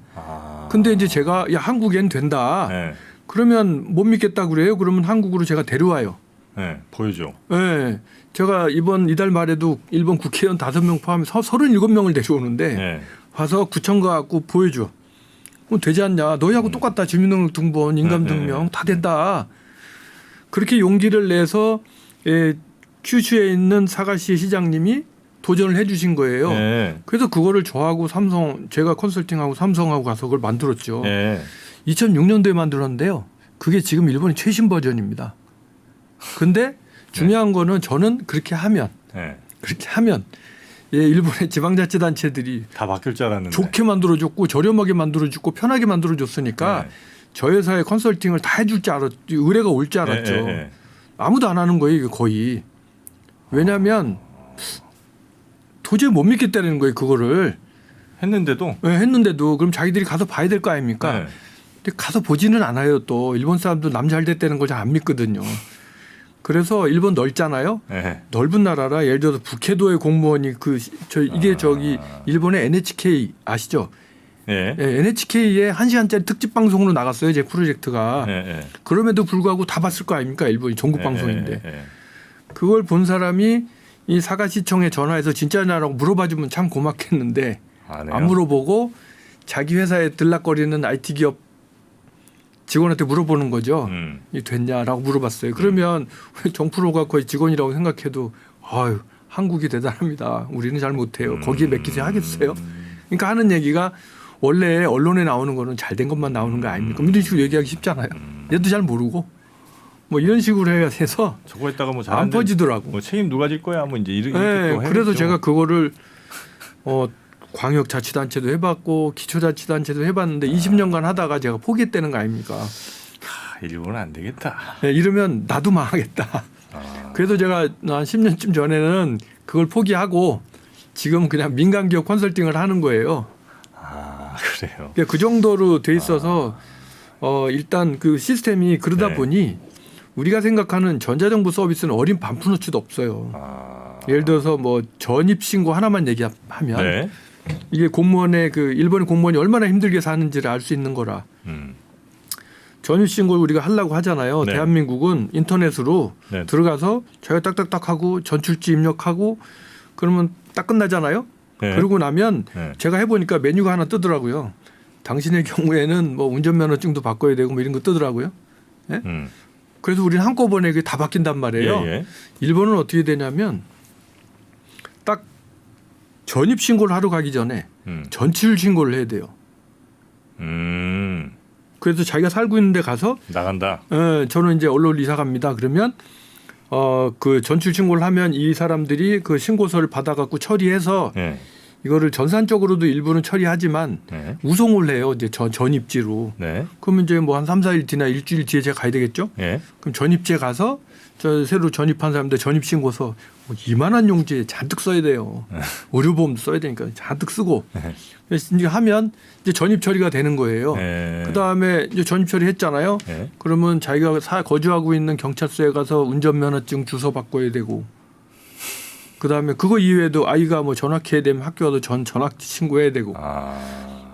근데 이제 제가 야 한국엔 된다. 그러면 못 믿겠다 그래요. 그러면 한국으로 제가 데려와요. 보여줘. 제가 이달 말에도 일본 국회의원 5명 포함해서 37명을 데려오는데 와서 구청 가갖고 보여줘. 되지 않냐. 너희하고 똑같다. 주민등록등본, 인감등명 다 된다. 그렇게 용기를 내서 큐슈에 있는 사가시 시장님이 도전을 해 주신 거예요. 그래서 그거를 저하고 제가 컨설팅하고 삼성하고 가서 그걸 만들었죠. 2006년도에 만들었는데요. 그게 지금 일본의 최신 버전입니다. 근데 중요한 거는 저는 그렇게 하면 일본의 지방자치단체들이 다 바뀔 줄 알았는데 좋게 만들어줬고 저렴하게 만들어줬고 편하게 만들어줬으니까 저 회사의 컨설팅을 다 해줄 줄 알았죠. 의뢰가 올 줄 알았죠. 아무도 안 하는 거예요. 거의. 왜냐하면 도저히 못 믿겠다는 거예요. 그거를. 했는데도? 했는데도 그럼 자기들이 가서 봐야 될 거 아닙니까? 근데 가서 보지는 않아요. 또 일본 사람도 남 잘 됐다는 걸 잘 안 믿거든요. 그래서 일본 넓잖아요. 넓은 나라라 예를 들어서 북해도의 공무원이 이게 일본의 NHK 아시죠? NHK에 1시간짜리 특집 방송으로 나갔어요. 제 프로젝트가. 그럼에도 불구하고 다 봤을 거 아닙니까? 일본이 전국 방송인데. 그걸 본 사람이 이 사가시청에 전화해서 진짜냐라고 물어봐주면 참 고맙겠는데 안 물어보고 자기 회사에 들락거리는 IT 기업 직원한테 물어보는 거죠. 이 됐냐라고 물어봤어요. 그러면 정프로가 거의 직원이라고 생각해도 아유 한국이 대단합니다. 우리는 잘 못해요. 거기에 맡기세요 하겠어요? 그러니까 하는 얘기가 원래 언론에 나오는 거는 잘된 것만 나오는 거 아닙니까? 이런 식으로 얘기하기 쉽잖아요. 얘도 잘 모르고 뭐 이런 식으로 해서 저거 했다가 뭐 안 퍼지더라고. 뭐 책임 누가 질 거야? 뭐 이제 이렇게 그래서 제가 그거를 광역자치단체도 해봤고 기초자치단체도 해봤는데 20년간 하다가 제가 포기했다는 거 아닙니까? 일본은 안 되겠다. 이러면 나도 망하겠다. 그래서 제가 한 10년쯤 전에는 그걸 포기하고 지금 그냥 민간기업 컨설팅을 하는 거예요. 그래요. 그 정도로 돼 있어서 일단 그 시스템이 그러다 보니 우리가 생각하는 전자정부 서비스는 어린 반푼어치도 없어요. 예를 들어서 뭐 전입신고 하나만 얘기하면 이게 공무원의 그 일본의 공무원이 얼마나 힘들게 사는지를 알 수 있는 거라. 전입신고를 우리가 하려고 하잖아요. 네. 대한민국은 인터넷으로 네. 들어가서 자기가 딱딱딱 하고 전출지 입력하고 그러면 딱 끝나잖아요. 네. 그러고 나면 네. 제가 해보니까 메뉴가 하나 뜨더라고요. 당신의 경우에는 뭐 운전면허증도 바꿔야 되고 뭐 이런 거 뜨더라고요. 예? 그래서 우리는 한꺼번에 그게 다 바뀐단 말이에요. 예, 예. 일본은 어떻게 되냐면 딱 전입 신고를 하러 가기 전에 전출 신고를 해야 돼요. 그래서 자기가 살고 있는 데 가서 나간다. 저는 이제 언론 이사 갑니다. 그러면 그 전출 신고를 하면 이 사람들이 그 신고서를 받아 갖고 처리해서 예. 이거를 전산적으로도 일부는 처리하지만 네. 우송을 해요. 이제 전입지로. 네. 그러면 이제 뭐 한 3, 4일 뒤나 일주일 뒤에 제가 가야 되겠죠? 예. 그럼 전입지에 가서 저 새로 전입한 사람들 전입 신고서 뭐 이만한 용지에 잔뜩 써야 돼요. 의료보험도 써야 되니까 잔뜩 쓰고. 그래서 이제 하면 이제 전입 처리가 되는 거예요. 예. 그다음에 이제 전입 처리했잖아요. 예. 그러면 자기가 거주하고 있는 경찰서에 가서 운전면허증 주소 바꿔야 되고. 그다음에 그거 이외에도 아이가 뭐 전학해야 되면 학교 가서 전학 신고해야 되고.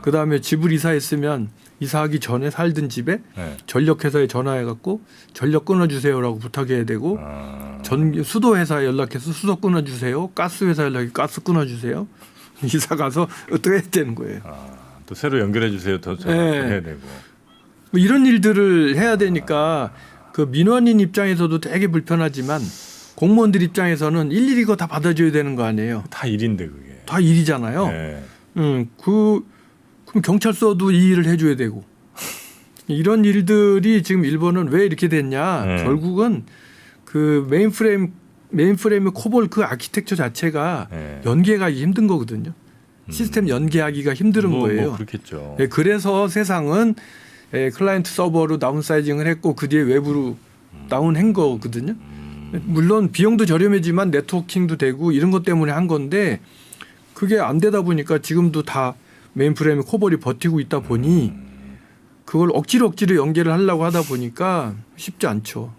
그다음에 집을 이사했으면 이사하기 전에 살던 집에 네. 전력회사에 전화해갖고 전력 끊어주세요라고 부탁해야 되고 수도회사에 연락해서 수도 끊어주세요. 가스회사 연락해 가스 끊어주세요. 이사 가서 어떻게 해야 되는 거예요. 또 새로 연결해 주세요. 더 해야 되고. 뭐 이런 일들을 해야 되니까 그 민원인 입장에서도 되게 불편하지만 공무원들 입장에서는 일일이 그거 다 받아줘야 되는 거 아니에요. 다 일인데 그게. 다 일이잖아요. 네. 그럼 경찰서도 이 일을 해줘야 되고 이런 일들이 지금 일본은 왜 이렇게 됐냐? 네. 결국은 그 메인프레임의 코볼 그 아키텍처 자체가 네. 연계하기 힘든 거거든요. 시스템 연계하기가 힘든 거예요. 뭐 그렇겠죠. 네, 그래서 세상은 클라이언트 서버로 다운사이징을 했고 그 뒤에 외부로 다운한 거거든요. 물론 비용도 저렴해지만 네트워킹도 되고 이런 것 때문에 한 건데 그게 안 되다 보니까 지금도 다 메인프레임의 코볼이 버티고 있다 보니 그걸 억지로 연계를 하려고 하다 보니까 쉽지 않죠.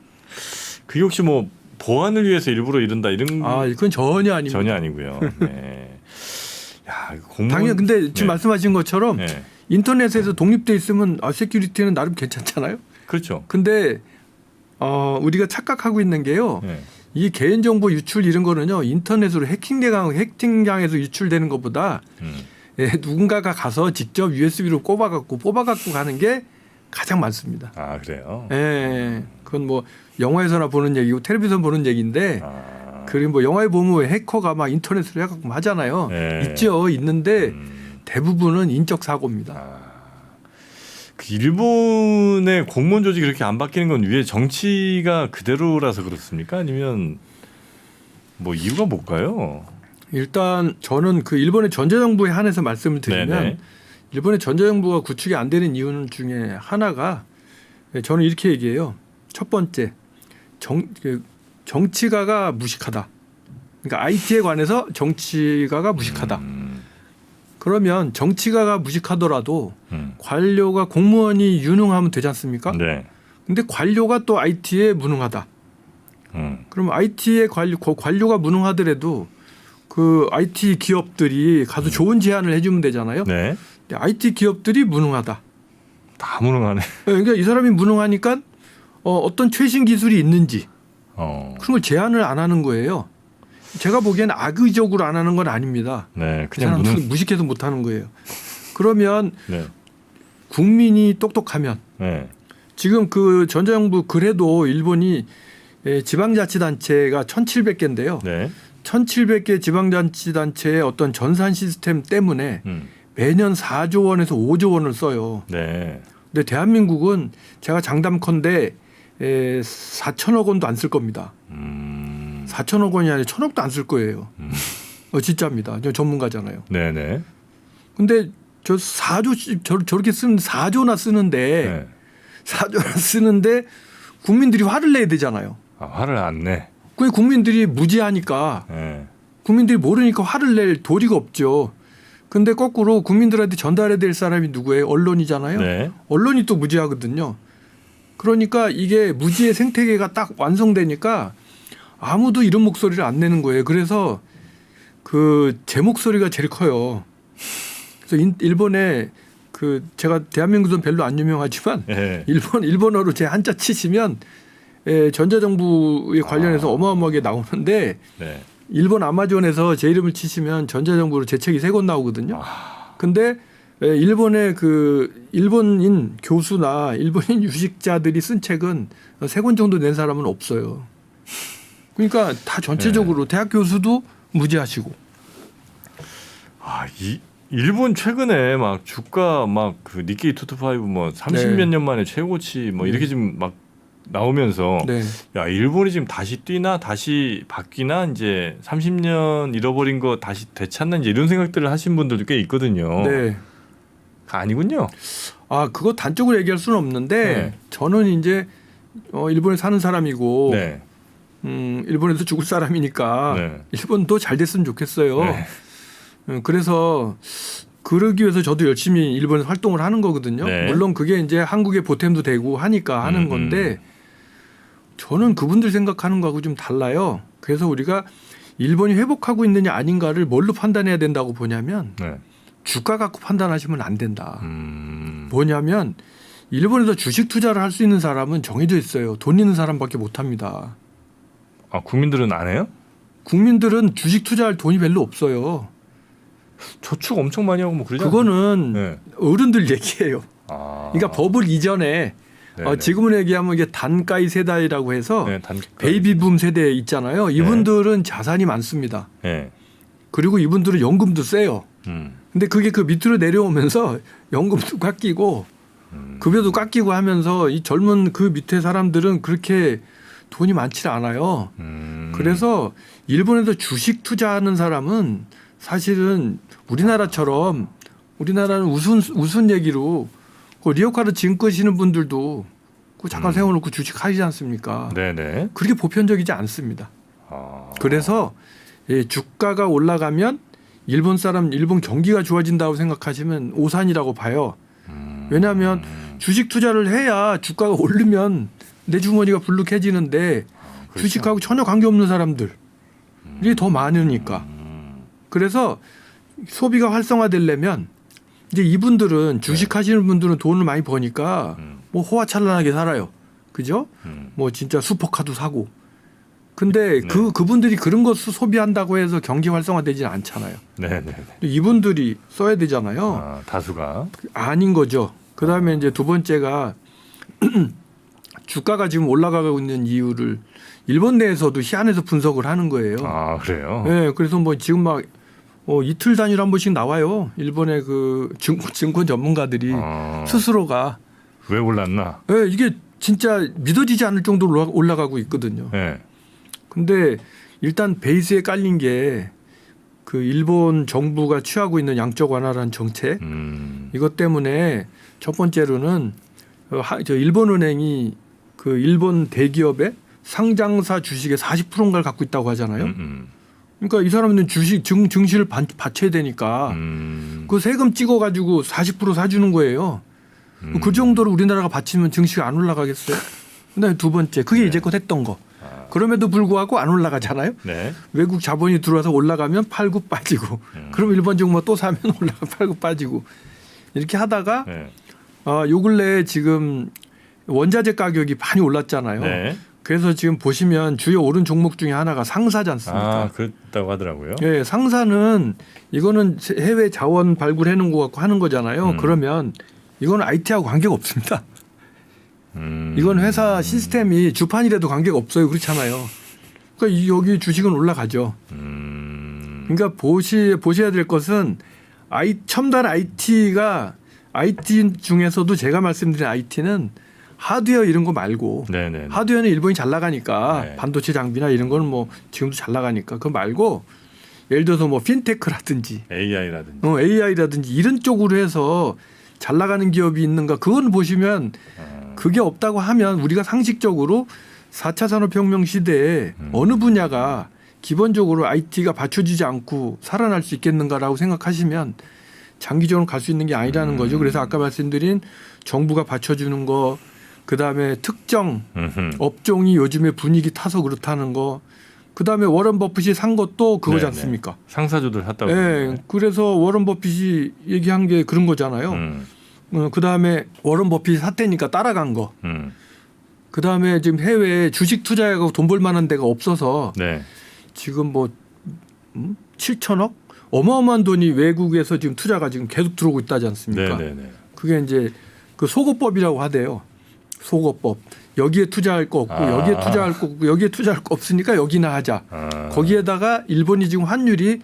그게 혹시 뭐 보안을 위해서 일부러 이른다 이런 그건 전혀 아닙니다. 전혀 아니고요. 네. 야, 공무원... 당연히 근데 지금 네. 말씀하신 것처럼 네. 인터넷에서 독립돼 있으면 세큐리티는 나름 괜찮잖아요. 그렇죠. 근데 우리가 착각하고 있는 게요. 네. 이 개인정보 유출 이런 거는요. 인터넷으로 해킹당해서 유출되는 것보다 누군가가 가서 직접 USB로 뽑아갖고 가는 게 가장 많습니다. 아 그래요? 그건 뭐 영화에서나 보는 얘기고 텔레비전 보는 얘기인데 그리고 뭐 영화에 보면 해커가 막 인터넷으로 해갖고 하잖아요. 네. 있죠. 있는데 대부분은 인적 사고입니다. 그 일본의 공무원 조직이 그렇게 안 바뀌는 건 위에 정치가 그대로라서 그렇습니까? 아니면 뭐 이유가 뭘까요? 일단 저는 그 일본의 전자정부에 한해서 말씀을 드리면 네네. 일본의 전자정부가 구축이 안 되는 이유 중에 하나가 저는 이렇게 얘기해요. 첫 번째 정치가가 무식하다. 그러니까 IT에 관해서 정치가가 무식하다. 그러면 정치가가 무식하더라도 관료가 공무원이 유능하면 되지 않습니까? 네. 근데 관료가 또 IT에 무능하다. 그럼 IT의 관료가 무능하더라도 그 IT 기업들이 가서 좋은 제안을 해주면 되잖아요. 네. 근데 IT 기업들이 무능하다. 다 무능하네. 그러니까 이 사람이 무능하니까 어떤 최신 기술이 있는지 그런 걸 제안을 안 하는 거예요. 제가 보기에는 악의적으로 안 하는 건 아닙니다. 네, 그냥 무식해서 못 하는 거예요. 그러면 네. 국민이 똑똑하면 네. 지금 그 전자정부 그래도 일본이 지방자치단체가 1,700개인데요. 네. 1,700개 지방자치단체의 어떤 전산 시스템 때문에 매년 4조 원에서 5조 원을 써요. 네. 근데 대한민국은 제가 장담컨대 4천억 원도 안 쓸 겁니다. 4천억 원이 아니라 1,000억도 안 쓸 거예요. 진짜입니다. 저 전문가잖아요. 네네. 근데 저 4조 저렇게 쓰는 4조나 쓰는데 네. 4조나 쓰는데 국민들이 화를 내야 되잖아요. 화를 안 내. 그 국민들이 무지하니까 네. 국민들이 모르니까 화를 낼 도리가 없죠. 근데 거꾸로 국민들한테 전달해야 될 사람이 누구예요? 언론이잖아요. 네. 언론이 또 무지하거든요. 그러니까 이게 무지의 생태계가 딱 완성되니까 아무도 이런 목소리를 안 내는 거예요. 그래서 그 제 목소리가 제일 커요. 그래서 일본에 그 제가 대한민국은 별로 안 유명하지만 예. 일본어로 제 한자 치시면 전자정부에 관련해서 어마어마하게 나오는데 네. 일본 아마존에서 제 이름을 치시면 전자정부로 제 책이 3권 나오거든요. 근데 일본의 그 일본인 교수나 일본인 유식자들이 쓴 책은 3권 정도 낸 사람은 없어요. 그러니까 다 전체적으로 대학 교수도 무지하시고. 이 일본 최근에 막 주가 막 그 니케이 225 뭐 30몇 년 만에 최고치 뭐 이렇게 지금 막 나오면서 네. 야 일본이 지금 다시 뛰나 다시 바뀌나 이제 30년 잃어버린 거 다시 되찾나 이제 이런 생각들을 하신 분들도 꽤 있거든요. 네. 아니군요. 그거 단적으로 얘기할 수는 없는데 네. 저는 이제 일본에 사는 사람이고 네. 일본에서 죽을 사람이니까 네. 일본도 잘 됐으면 좋겠어요. 네. 그래서 그러기 위해서 저도 열심히 일본에서 활동을 하는 거거든요. 네. 물론 그게 이제 한국의 보탬도 되고 하니까 하는 건데 저는 그분들 생각하는 거하고 좀 달라요. 그래서 우리가 일본이 회복하고 있느냐 아닌가를 뭘로 판단해야 된다고 보냐면 네. 주가 갖고 판단하시면 안 된다. 뭐냐면 일본에서 주식 투자를 할 수 있는 사람은 정해져 있어요. 돈 있는 사람밖에 못 합니다. 국민들은 안 해요? 국민들은 주식 투자할 돈이 별로 없어요. 저축 엄청 많이 하고 뭐 그러잖아요. 그거는 네. 어른들 얘기예요. 그러니까 버블 이전에 지금은 얘기하면 이게 단가이 세대라고 해서 베이비붐 세대 있잖아요. 이분들은 자산이 많습니다. 네. 그리고 이분들은 연금도 세요. 근데 그게 그 밑으로 내려오면서 연금도 깎이고 급여도 깎이고 하면서 이 젊은 그 밑에 사람들은 그렇게 돈이 많지 않아요. 그래서 일본에서 주식 투자하는 사람은 사실은 우리나라처럼 우리나라는 우스운 얘기로 그 리오카드 지금 끄시는 분들도 그 잠깐 세워놓고 주식 하시지 않습니까? 네네. 그렇게 보편적이지 않습니다. 그래서 주가가 올라가면 일본 경기가 좋아진다고 생각하시면 오산이라고 봐요. 왜냐하면 주식 투자를 해야 주가가 오르면 내 주머니가 불룩해지는데 그렇죠. 주식하고 전혀 관계없는 사람들이 더 많으니까. 그래서 소비가 활성화되려면 이제 이분들은 주식하시는 분들은 돈을 많이 버니까 뭐 호화찬란하게 살아요. 그죠? 뭐 진짜 슈퍼카도 사고. 근데 그분들이 그런 것을 소비한다고 해서 경기 활성화되지는 않잖아요. 네네. 이분들이 써야 되잖아요. 다수가 아닌 거죠. 그다음에 이제 두 번째가 주가가 지금 올라가고 있는 이유를 일본 내에서도 희한해서 분석을 하는 거예요. 그래요? 네, 그래서 뭐 지금 막 이틀 단위로 한 번씩 나와요. 일본의 그 증권 전문가들이 스스로가 왜 올랐나? 네, 이게 진짜 믿어지지 않을 정도로 올라가고 있거든요. 네. 근데 일단 베이스에 깔린 게 그 일본 정부가 취하고 있는 양적 완화라는 정책 이것 때문에 첫 번째로는 일본은행이 그 일본 대기업의 상장사 주식의 40%인가를 갖고 있다고 하잖아요. 그러니까 이 사람들은 주식 증시를 받쳐야 되니까 그 세금 찍어가지고 40% 사주는 거예요. 그 정도로 우리나라가 받치면 증시가 안 올라가겠어요? 그다음에 두 번째 그게 이제껏 했던 거. 그럼에도 불구하고 안 올라가잖아요. 네. 외국 자본이 들어와서 올라가면 팔고 빠지고 그럼 일본 정부가 또 사면 올라가 팔고 빠지고 이렇게 하다가 요 근래에 지금 원자재 가격이 많이 올랐잖아요. 네. 그래서 지금 보시면 주요 오른 종목 중에 하나가 상사지 않습니까? 그렇다고 하더라고요. 네, 상사는 이거는 해외 자원 발굴해 놓은 거 갖고 하는 거잖아요. 그러면 이거는 IT하고 관계가 없습니다. 이건 회사 시스템이 주판이라도 관계가 없어요. 그렇잖아요. 그러니까 여기 주식은 올라가죠. 그러니까 보셔야 될 것은 첨단 IT가 IT 중에서도 제가 말씀드린 IT는 하드웨어 이런 거 말고 네네. 하드웨어는 일본이 잘 나가니까 네. 반도체 장비나 이런 거는 뭐 지금도 잘 나가니까 그거 말고 예를 들어서 뭐 핀테크라든지 AI라든지 이런 쪽으로 해서 잘 나가는 기업이 있는가 그건 보시면 그게 없다고 하면 우리가 상식적으로 4차 산업혁명 시대에 어느 분야가 기본적으로 IT가 받쳐주지 않고 살아날 수 있겠는가라고 생각하시면 장기적으로 갈 수 있는 게 아니라는 거죠. 그래서 아까 말씀드린 정부가 받쳐주는 거 그다음에 특정 업종이 요즘에 분위기 타서 그렇다는 거 그다음에 워런 버핏이 산 것도 그거지 네네. 않습니까? 상사주들 샀다고. 예. 그래서 워런 버핏이 얘기한 게 그런 거잖아요. 그다음에 워런 버핏이 샀다니까 따라간 거. 그다음에 지금 해외에 주식 투자하고 돈 벌 만한 데가 없어서 네. 지금 뭐 7천억 어마어마한 돈이 외국에서 지금 투자가 지금 계속 들어오고 있다지 않습니까? 네네네. 그게 이제 그 속어법이라고 하대요. 속어법. 여기에 투자할 거 없고 여기에 투자할 거 없고 여기에 투자할 거 없으니까 여기나 하자. 거기에다가 일본이 지금 환율이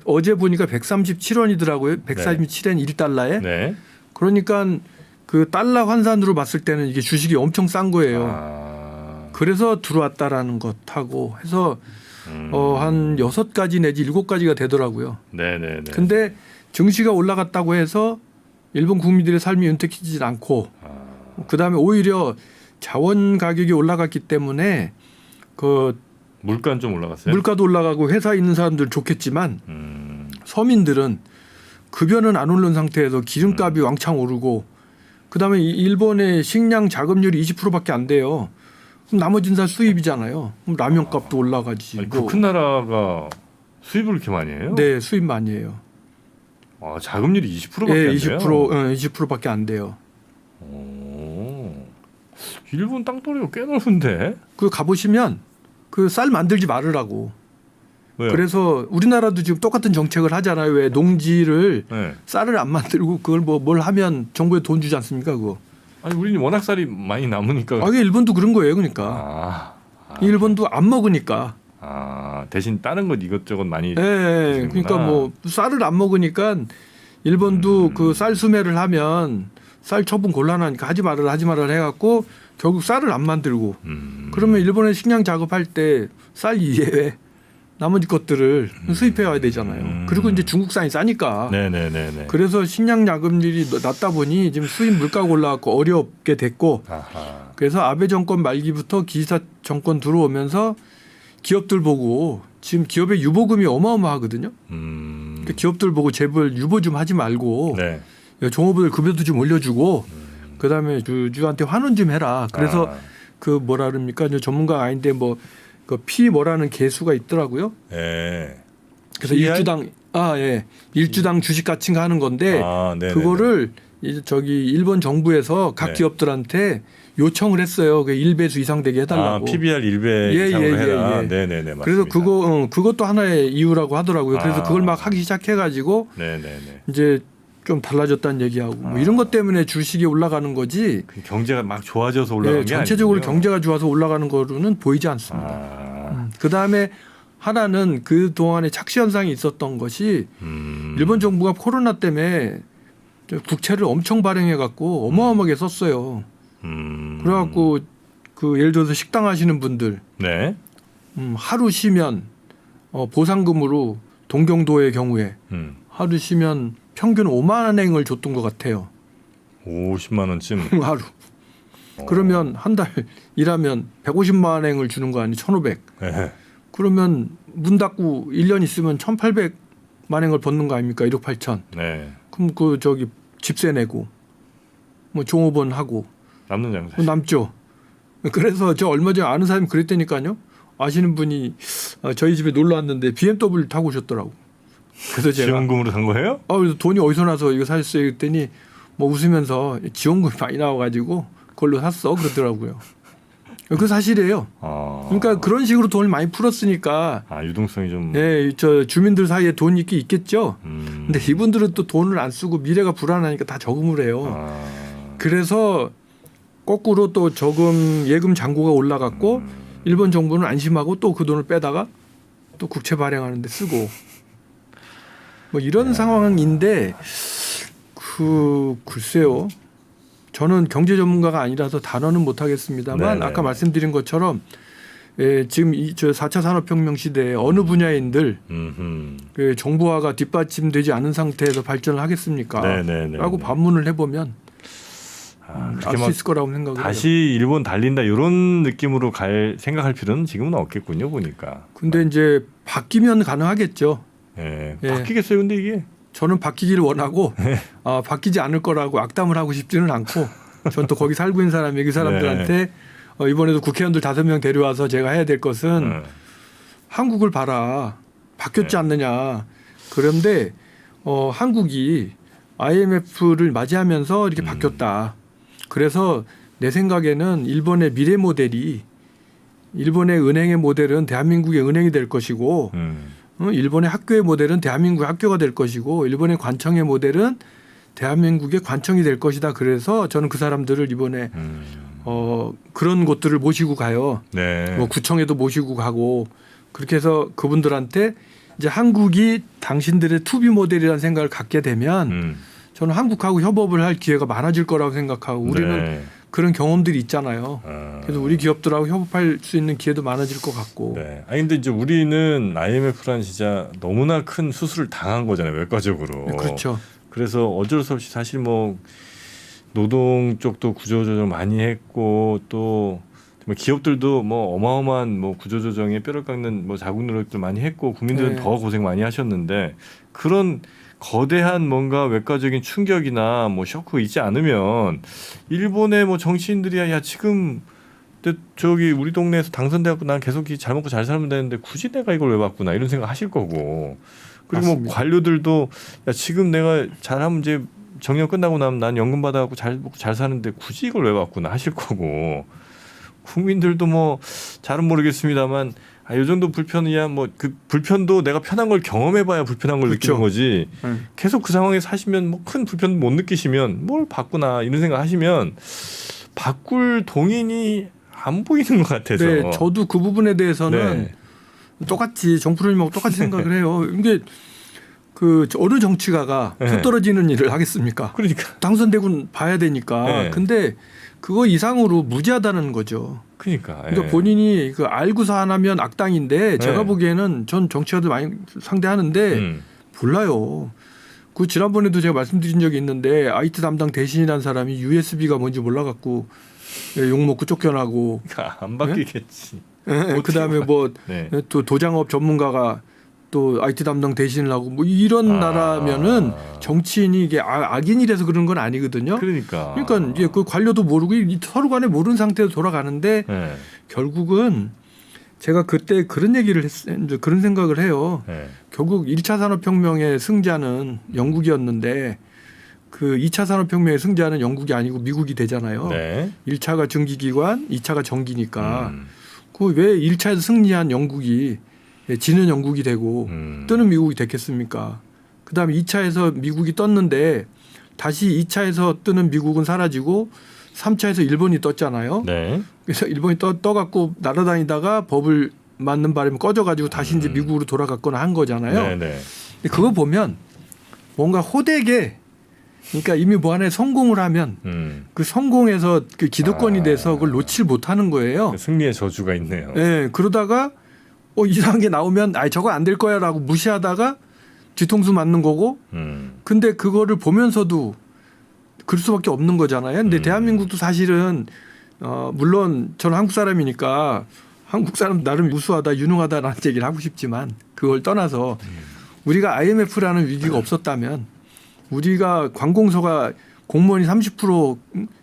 어제 보니까 137원이더라고요. 137엔 1달러에. 네. 그러니까 그 달러 환산으로 봤을 때는 이게 주식이 엄청 싼 거예요. 그래서 들어왔다라는 것하고 해서 한 6가지 내지 7가지가 되더라고요. 네네네. 근데 증시가 올라갔다고 해서 일본 국민들의 삶이 윤택해지진 않고 그다음에 오히려 자원 가격이 올라갔기 때문에 그 물가는 좀 올라갔어요? 물가도 올라가고 회사에 있는 사람들은 좋겠지만 서민들은 급여는 안 오른 상태에서 기름값이 왕창 오르고 그다음에 일본의 식량 자급률이 20%밖에 안 돼요. 그럼 나머지는 다 수입이잖아요. 그럼 라면값도 올라가지. 아니, 그 큰 나라가 수입을 이렇게 많이 해요? 네, 수입 많이 해요. 자금률이 20%밖에 네, 안 돼요? 20%밖에 안 돼요. 일본 땅덩어리가 꽤 넓은데? 그 가보시면 그 쌀 만들지 말으라고. 왜요? 그래서 우리나라도 지금 똑같은 정책을 하잖아요. 왜 농지를 네. 쌀을 안 만들고 그걸 뭘 하면 정부에 돈 주지 않습니까? 그거. 아니 우리는 워낙 쌀이 많이 남으니까. 이게 일본도 그런 거예요. 그러니까. 일본도 안 먹으니까. 대신 다른 것 이것저것 많이. 네, 그러니까 뭐 쌀을 안 먹으니까 일본도 그 쌀 수매를 하면 쌀 처분 곤란하니까 하지 말아라 해갖고 결국 쌀을 안 만들고 그러면 일본에 식량 작업할 때 쌀 이외에 나머지 것들을 수입해 와야 되잖아요. 그리고 이제 중국산이 싸니까. 네네네네. 그래서 식량 야금률이 낮다 보니 지금 수입 물가가 올라가고 어렵게 됐고 그래서 아베 정권 말기부터 기시다 정권 들어오면서 기업들 보고 지금 기업의 유보금이 어마어마하거든요. 그러니까 기업들 보고 제발 유보 좀 하지 말고 네. 종업원들 급여도 좀 올려주고 그다음에 주주한테 환원 좀 해라. 그래서 그 뭐라 그럽니까? 전문가가 아닌데 뭐 그 피 뭐라는 개수가 있더라고요. 네. 그래서 일주당 주식 가치인가 하는 건데 그거를 이제 저기 일본 정부에서 각 기업들한테 요청을 했어요. 그 1배수 이상 되게 해달라고. PBR 1배 이상으로 해라. 네네네. 맞습니다. 그래서 그것도 하나의 이유라고 하더라고요. 그래서 그걸 막 하기 시작해가지고 이제 좀 달라졌다는 얘기하고 뭐 이런 것 때문에 주식이 올라가는 거지. 경제가 막 좋아져서 올라가는 게 전체적으로 아니군요. 경제가 좋아서 올라가는 거로는 보이지 않습니다. 그다음에 하나는 그 동안에 착시 현상이 있었던 것이 일본 정부가 코로나 때문에 국채를 엄청 발행해 갖고 어마어마하게 썼어요. 그래갖고 그 예를 들어서 식당 하시는 분들 네. 하루 쉬면 보상금으로 동경도의 경우에 하루 쉬면 평균 5만 엔을 줬던 것 같아요. 50만 원쯤 하루. 그러면 한 달 일하면 150만 엔을 주는 거 아니 1,500. 네. 그러면 문 닫고 1년 있으면 1,800만 엔을 벗는 거 아닙니까? 1억 8천. 네. 그럼 그 저기 집세 내고 뭐 종업원 하고 남는 장사. 남죠. 그래서 저 얼마 전에 아는 사람이 그랬다니까요. 아시는 분이 저희 집에 놀러 왔는데 BMW 타고 오셨더라고. 그래서 제가 지원금으로 산 거예요? 그래서 돈이 어디서 나서 이거 사셨어요? 그랬더니 뭐 웃으면서 지원금이 많이 나와가지고 그걸로 샀어 그러더라고요. 그 사실이에요. 그러니까 그런 식으로 돈을 많이 풀었으니까. 유동성이 좀. 네, 저 주민들 사이에 돈이 있겠죠. 근데 이분들은 또 돈을 안 쓰고 미래가 불안하니까 다 저금을 해요. 그래서 거꾸로 또 예금 잔고가 올라갔고 일본 정부는 안심하고 또 그 돈을 빼다가 또 국채 발행하는데 쓰고. 뭐 이런 상황인데 글쎄요. 저는 경제 전문가가 아니라서 단어는 못 하겠습니다만 아까 말씀드린 것처럼 지금 저 4차 산업혁명 시대에 어느 분야인들 정부화가 뒷받침되지 않은 상태에서 발전을 하겠습니까? 라고 반문을 해보면 알 수 있을 거라고 생각을 다시 해요. 일본 달린다 이런 느낌으로 생각할 필요는 지금은 없겠군요. 보니까. 근데 이제 바뀌면 가능하겠죠. 바뀌겠어요. 근데 이게. 저는 바뀌기를 원하고 바뀌지 않을 거라고 악담을 하고 싶지는 않고 전 또 거기 살고 있는 사람이 그 사람들한테 이번에도 국회의원들 5명 데려와서 제가 해야 될 것은 한국을 봐라. 바뀌었지 네. 않느냐. 그런데 한국이 IMF를 맞이하면서 이렇게 바뀌었다. 그래서 내 생각에는 일본의 미래 모델이 일본의 은행의 모델은 대한민국의 은행이 될 것이고 일본의 학교의 모델은 대한민국의 학교가 될 것이고 일본의 관청의 모델은 대한민국의 관청이 될 것이다. 그래서 저는 그 사람들을 이번에 그런 곳들을 모시고 가요. 네. 뭐 구청에도 모시고 가고 그렇게 해서 그분들한테 이제 한국이 당신들의 투비 모델이라는 생각을 갖게 되면 저는 한국하고 협업을 할 기회가 많아질 거라고 생각하고 우리는 네. 그런 경험들이 있잖아요. 그래서 우리 기업들하고 협업할 수 있는 기회도 많아질 것 같고. 네. 아니 근데 이제 우리는 IMF란 진짜 너무나 큰 수술을 당한 거잖아요. 외과적으로. 네, 그렇죠. 그래서 어쩔 수 없이 사실 뭐 노동 쪽도 구조조정 많이 했고 또 기업들도 뭐 어마어마한 뭐 구조조정에 뼈를 깎는 뭐 자국 노력들 많이 했고 국민들은 네. 더 고생 많이 하셨는데 그런 거대한 뭔가 외과적인 충격이나 뭐 쇼크 있지 않으면 일본의 뭐 정치인들이야 야 지금 저기 우리 동네에서 당선돼갖고 난 계속 잘 먹고 잘 살면 되는데 굳이 내가 이걸 왜 받구나 이런 생각 하실 거고 그리고 맞습니다. 뭐 관료들도 야 지금 내가 잘하면 이제 정년 끝나고 나면 난 연금 받아갖고 잘 먹고 잘 사는데 굳이 이걸 왜 받구나 하실 거고 국민들도 뭐 잘은 모르겠습니다만 이 정도 불편이야 뭐 그 불편도 내가 편한 걸 경험해봐야 불편한 걸 그렇죠. 느끼는 거지 계속 그 상황에 사시면 뭐 큰 불편 못 느끼시면 뭘 바꾸나 이런 생각 하시면 바꿀 동인이 안 보이는 것 같아서 네, 저도 그 부분에 대해서는 네. 똑같이 정프로님하고 똑같이 생각을 해요. 이게 그 어느 정치가가 네. 표 떨어지는 일을 하겠습니까? 그러니까 당선되고 봐야 되니까. 네. 근데 그거 이상으로 무지하다는 거죠. 그러니까 본인이 그 알고서 안 하면 악당인데 제가 네. 보기에는 전 정치가들 많이 상대하는데 몰라요. 그 지난번에도 제가 말씀드린 적이 있는데 IT 담당 대신이라는 사람이 USB가 뭔지 몰라갖고 욕 먹고 쫓겨나고 그러니까 안 바뀌겠지. 그다음에 뭐 또 네. 도장업 전문가가 또 IT 담당 대신을 하고 뭐 이런 나라면은 정치인이 이게 악인이라서 그런 건 아니거든요. 그러니까 이제 그 관료도 모르고 서로 간에 모르는 상태로 돌아가는데 네. 결국은 제가 그때 그런 얘기를 이제 그런 생각을 해요. 네. 결국 1차 산업혁명의 승자는 영국이었는데 그 2차 산업혁명의 승자는 영국이 아니고 미국이 되잖아요. 네. 1차가 증기기관, 2차가 전기니까 그 왜 1차에서 승리한 영국이 지는 영국이 되고 뜨는 미국이 됐겠습니까? 그다음에 2차에서 미국이 떴는데 다시 2차에서 뜨는 미국은 사라지고 3차에서 일본이 떴잖아요. 네. 그래서 일본이 떠갖고 날아다니다가 법을 맞는 바람에 꺼져가지고 다시 이제 미국으로 돌아갔거나 한 거잖아요. 네. 네. 근데 그거 보면 뭔가 호되게 그러니까 이미 뭐 하나에 성공을 하면 그 성공에서 그 기득권이 돼서 그걸 놓칠 못하는 거예요. 승리의 저주가 있네요. 네, 그러다가 이상한 게 나오면 저거 안 될 거야라고 무시하다가 뒤통수 맞는 거고. 근데 그거를 보면서도 그럴 수밖에 없는 거잖아요. 근데 대한민국도 사실은 물론 저는 한국 사람이니까 한국 사람 나름 우수하다 유능하다라는 얘기를 하고 싶지만 그걸 떠나서 우리가 IMF라는 위기가 없었다면 우리가 관공서가 공무원이 30%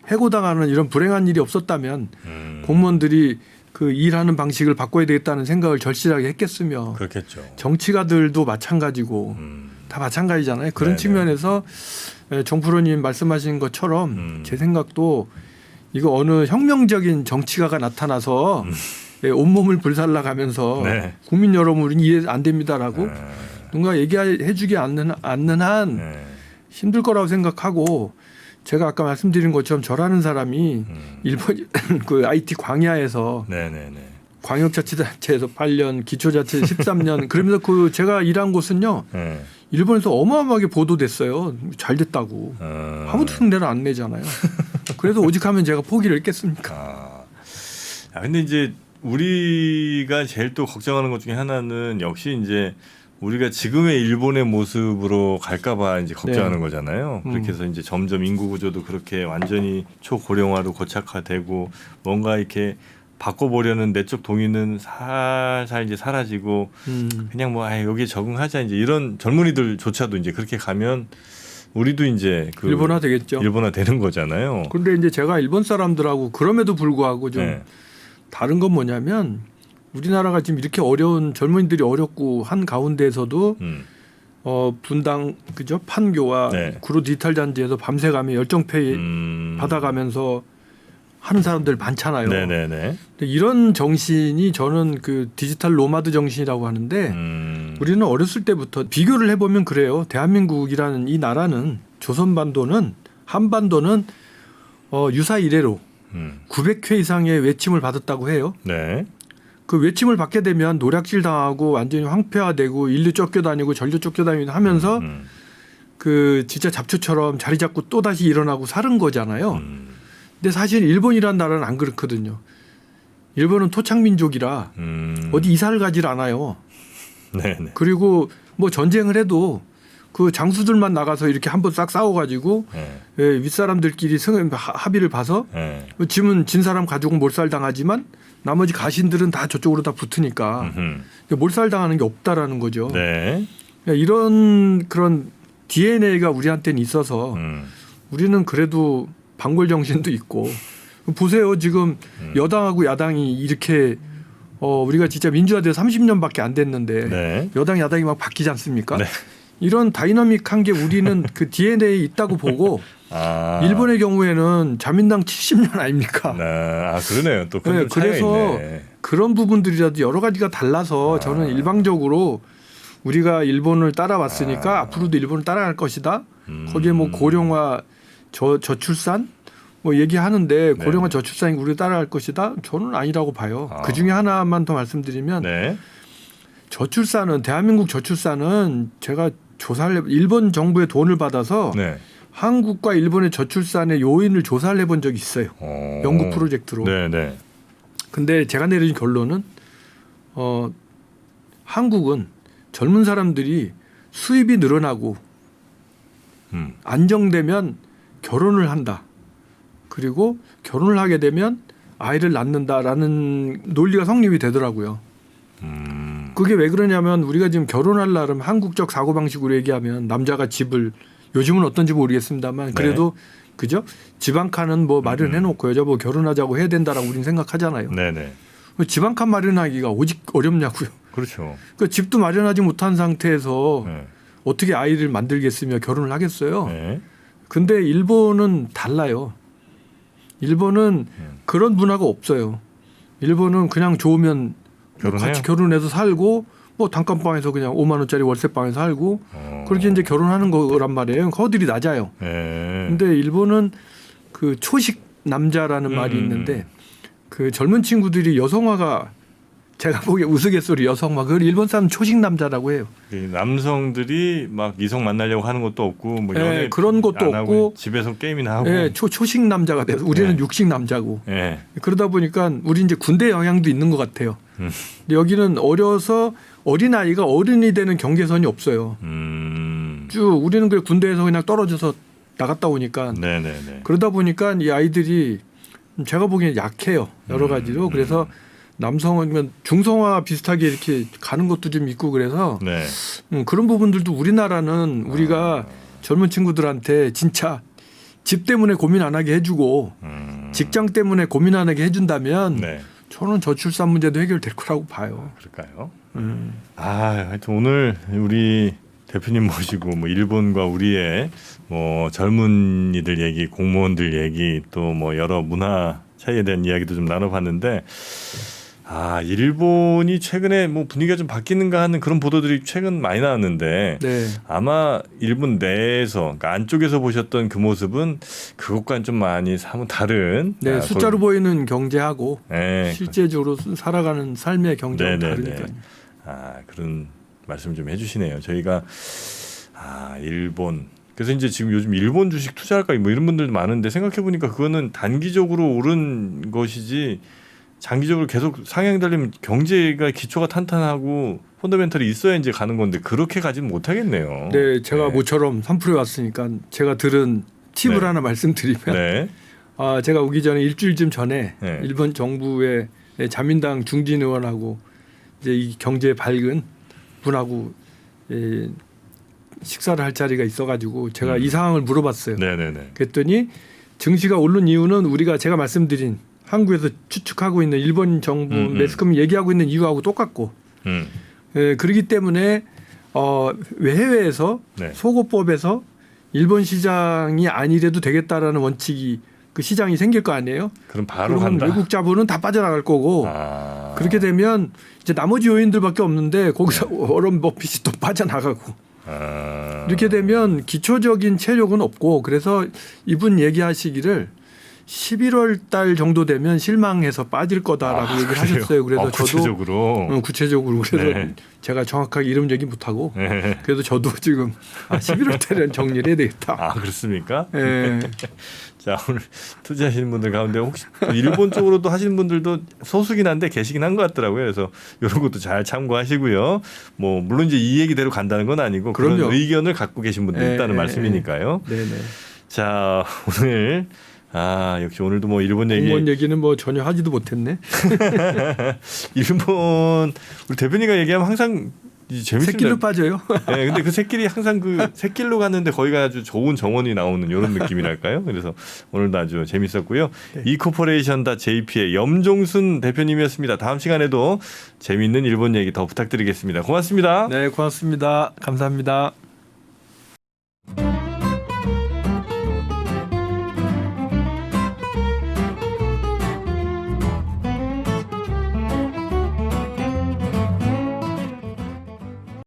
해고당하는 이런 불행한 일이 없었다면 공무원들이 그 일하는 방식을 바꿔야 되겠다는 생각을 절실하게 했겠으며 그렇겠죠. 정치가들도 마찬가지고 다 마찬가지잖아요. 그런 네네. 측면에서 정프로님 말씀하신 것처럼 제 생각도 이거 어느 혁명적인 정치가가 나타나서 온몸을 불살라가면서 네. 국민 여러분 이해 안 됩니다라고 누가 얘기해 주지 않는 한 힘들 거라고 생각하고 제가 아까 말씀드린 것처럼 저라는 사람이 일본 그 IT 광야에서 광역자치단체에서 8년, 기초자치 13년 그러면서 그 제가 일한 곳은요 일본에서 어마어마하게 보도됐어요. 잘 됐다고 아무도 흉내를 안 내잖아요. 그래서 오직하면 제가 포기를 했겠습니까? 근데 이제 우리가 제일 또 걱정하는 것 중에 하나는 역시 이제 우리가 지금의 일본의 모습으로 갈까봐 이제 걱정하는 거잖아요. 그렇게 해서 이제 점점 인구 구조도 그렇게 완전히 초고령화로 고착화되고 뭔가 이렇게 바꿔보려는 내적 동의는 살살 이제 사라지고 그냥 뭐 여기에 적응하자 이제 이런 젊은이들조차도 이제 그렇게 가면 우리도 이제 그 일본화 되겠죠. 일본화 되는 거잖아요. 그런데 이제 제가 일본 사람들하고 그럼에도 불구하고 좀 다른 건 뭐냐면 우리나라가 지금 이렇게 어려운 젊은이들이 어렵고 한 가운데에서도 분당 그죠 판교와 네. 구로 디지털 단지에서 밤새가며 열정페이 받아가면서 하는 사람들 많잖아요. 네네네. 근데 이런 정신이 저는 그 디지털 노마드 정신이라고 하는데 우리는 어렸을 때부터 비교를 해보면 그래요. 대한민국이라는 이 나라는 조선반도는 한반도는 유사 이래로 900회 이상의 외침을 받았다고 해요. 네. 그 외침을 받게 되면 노략질 당하고 완전히 황폐화되고 인류 쫓겨다니고 전류 쫓겨다니고 하면서 그 진짜 잡초처럼 자리 잡고 또 다시 일어나고 사는 거잖아요. 근데 사실 일본이란 나라는 안 그렇거든요. 일본은 토착민족이라 어디 이사를 가질 않아요. 네네. 그리고 뭐 전쟁을 해도 그 장수들만 나가서 이렇게 한번 싹 싸워가지고 네. 윗사람들끼리 합의를 봐서 네. 짐은 진 사람 가족은 몰살당하지만 나머지 가신들은 다 저쪽으로 다 붙으니까 몰살당하는 게 없다라는 거죠. 네. 이런 그런 DNA가 우리한테는 있어서 우리는 그래도 방골 정신도 있고 보세요. 지금 여당하고 야당이 이렇게 우리가 진짜 민주화돼서 30년밖에 안 됐는데 네. 여당 야당이 막 바뀌지 않습니까? 네. 이런 다이나믹한 게 우리는 그 DNA에 있다고 보고 일본의 경우에는 자민당 70년 아닙니까? 네. 아 그러네요. 또 네, 그래서 있네. 그런 부분들이라도 여러 가지가 달라서 저는 일방적으로 우리가 일본을 따라왔으니까 앞으로도 일본을 따라갈 것이다. 거기에 뭐 고령화 저출산 뭐 얘기하는데 고령화 저출산이 우리가 따라갈 것이다. 저는 아니라고 봐요. 그 중에 하나만 더 말씀드리면 네. 저출산은 대한민국 저출산은 제가 조사를 일본 정부의 돈을 받아서 네. 한국과 일본의 저출산의 요인을 조사를 해본 적이 있어요. 연구 프로젝트로. 네네. 근데 제가 내린 결론은 한국은 젊은 사람들이 수입이 늘어나고 안정되면 결혼을 한다. 그리고 결혼을 하게 되면 아이를 낳는다라는 논리가 성립이 되더라고요. 그게 왜 그러냐면 우리가 지금 결혼할 날은 한국적 사고방식으로 얘기하면 남자가 집을 요즘은 어떤지 모르겠습니다만 그래도 그죠? 집 한 칸은 뭐 마련해놓고 여자 뭐 결혼하자고 해야 된다라고 우리는 생각하잖아요. 네네. 집 한 칸 마련하기가 오직 어렵냐고요. 그렇죠. 그 집도 마련하지 못한 상태에서 네. 어떻게 아이를 만들겠으며 결혼을 하겠어요. 네. 근데 일본은 달라요. 일본은 그런 문화가 없어요. 일본은 그냥 좋으면 결혼해요? 같이 결혼해서 살고 뭐 단칸방에서 그냥 5만 원짜리 월세방에서 살고 그렇게 이제 결혼하는 거란 말이에요. 거들이 낮아요. 네. 근데 일본은 그 초식 남자라는 말이 있는데 그 젊은 친구들이 여성화가 제가 보기에 우스갯소리 여성화 그걸 일본 사람 초식 남자라고 해요. 남성들이 막 이성 만나려고 하는 것도 없고 뭐 네, 그런 것도 안 하고 없고 집에서 게임이나 하고 네, 초식 남자가 돼서 우리는 육식 남자고 그러다 보니까 우리 이제 군대 영향도 있는 것 같아요. 근데 여기는 어려서 어린 아이가 어른이 되는 경계선이 없어요. 쭉 우리는 그 군대에서 그냥 떨어져서 나갔다 오니까 네네네. 그러다 보니까 이 아이들이 제가 보기엔 약해요. 여러 가지로. 그래서 남성은 중성화 비슷하게 이렇게 가는 것도 좀 있고 그래서 네. 그런 부분들도 우리나라는 우리가 젊은 친구들한테 진짜 집 때문에 고민 안 하게 해주고 직장 때문에 고민 안 하게 해준다면 네. 저는 저출산 문제도 해결될 거라고 봐요. 그럴까요? 하여튼 오늘 우리 대표님 모시고 뭐 일본과 우리의 뭐 젊은이들 얘기, 공무원들 얘기 또 뭐 여러 문화 차이에 대한 이야기도 좀 나눠봤는데 일본이 최근에 뭐 분위기가 좀 바뀌는가 하는 그런 보도들이 최근 많이 나왔는데 네. 아마 일본 내에서 그러니까 안쪽에서 보셨던 그 모습은 그것과는 좀 많이 사뭇 다른 네, 숫자로 보이는 경제하고 네. 실제적으로 살아가는 삶의 경제하고 다르니까요. 그런 말씀 좀 해주시네요. 저희가 일본 그래서 이제 지금 요즘 일본 주식 투자할까 뭐 이런 분들도 많은데 생각해 보니까 그거는 단기적으로 오른 것이지 장기적으로 계속 상향되려면 경제가 기초가 탄탄하고 펀더멘털이 있어야 이제 가는 건데 그렇게 가지는 못하겠네요. 네, 제가 모처럼 3%에 왔으니까 제가 들은 팁을 하나 말씀드리면 제가 오기 전에 일주일쯤 전에 일본 정부의 자민당 중진 의원하고 이제 이 경제에 밝은 분하고 식사를 할 자리가 있어가지고 제가 이 상황을 물어봤어요. 네네네. 그랬더니 증시가 오른 이유는 우리가 제가 말씀드린 한국에서 추측하고 있는 일본 정부 매스컴이 얘기하고 있는 이유하고 똑같고 그렇기 때문에 왜 해외에서 네. 소고법에서 일본 시장이 아니래도 되겠다라는 원칙이 그 시장이 생길 거 아니에요? 그럼 바로 그러면 간다. 외국 자본은 다 빠져나갈 거고 그렇게 되면 이제 나머지 요인들밖에 없는데 거기서 워런 버핏이 또 빠져나가고 이렇게 되면 기초적인 체력은 없고 그래서 이분 얘기하시기를 11월 달 정도 되면 실망해서 빠질 거다라고 얘기를 그래요? 하셨어요. 그래서 구체적으로. 구체적으로 그래서 네. 제가 정확하게 이름 얘기 못 하고 네. 그래도 저도 지금 11월 달에는 정리를 해야 되겠다. 아 그렇습니까? 네. 자 오늘 투자하시는 분들 가운데 혹시 일본 쪽으로도 하시는 분들도 소수긴 한데 계시긴 한 것 같더라고요. 그래서 이런 것도 잘 참고하시고요. 뭐 물론 이제 이 얘기대로 간다는 건 아니고 그런 그럼요. 의견을 갖고 계신 분도 있다는 말씀이니까요. 네네. 자 오늘 역시 오늘도 뭐 일본 얘기는 뭐 전혀 하지도 못했네. 일본 우리 대표님과 얘기하면 항상 재밌습니다. 새끼로 빠져요. 네, 근데 그 새끼리 항상 그 새끼로 갔는데 거기가 아주 좋은 정원이 나오는 이런 느낌이랄까요? 그래서 오늘도 아주 재밌었고요. 네. 이코퍼레이션 JP의 염종순 대표님이었습니다. 다음 시간에도 재미있는 일본 얘기 더 부탁드리겠습니다. 고맙습니다. 네, 고맙습니다. 감사합니다.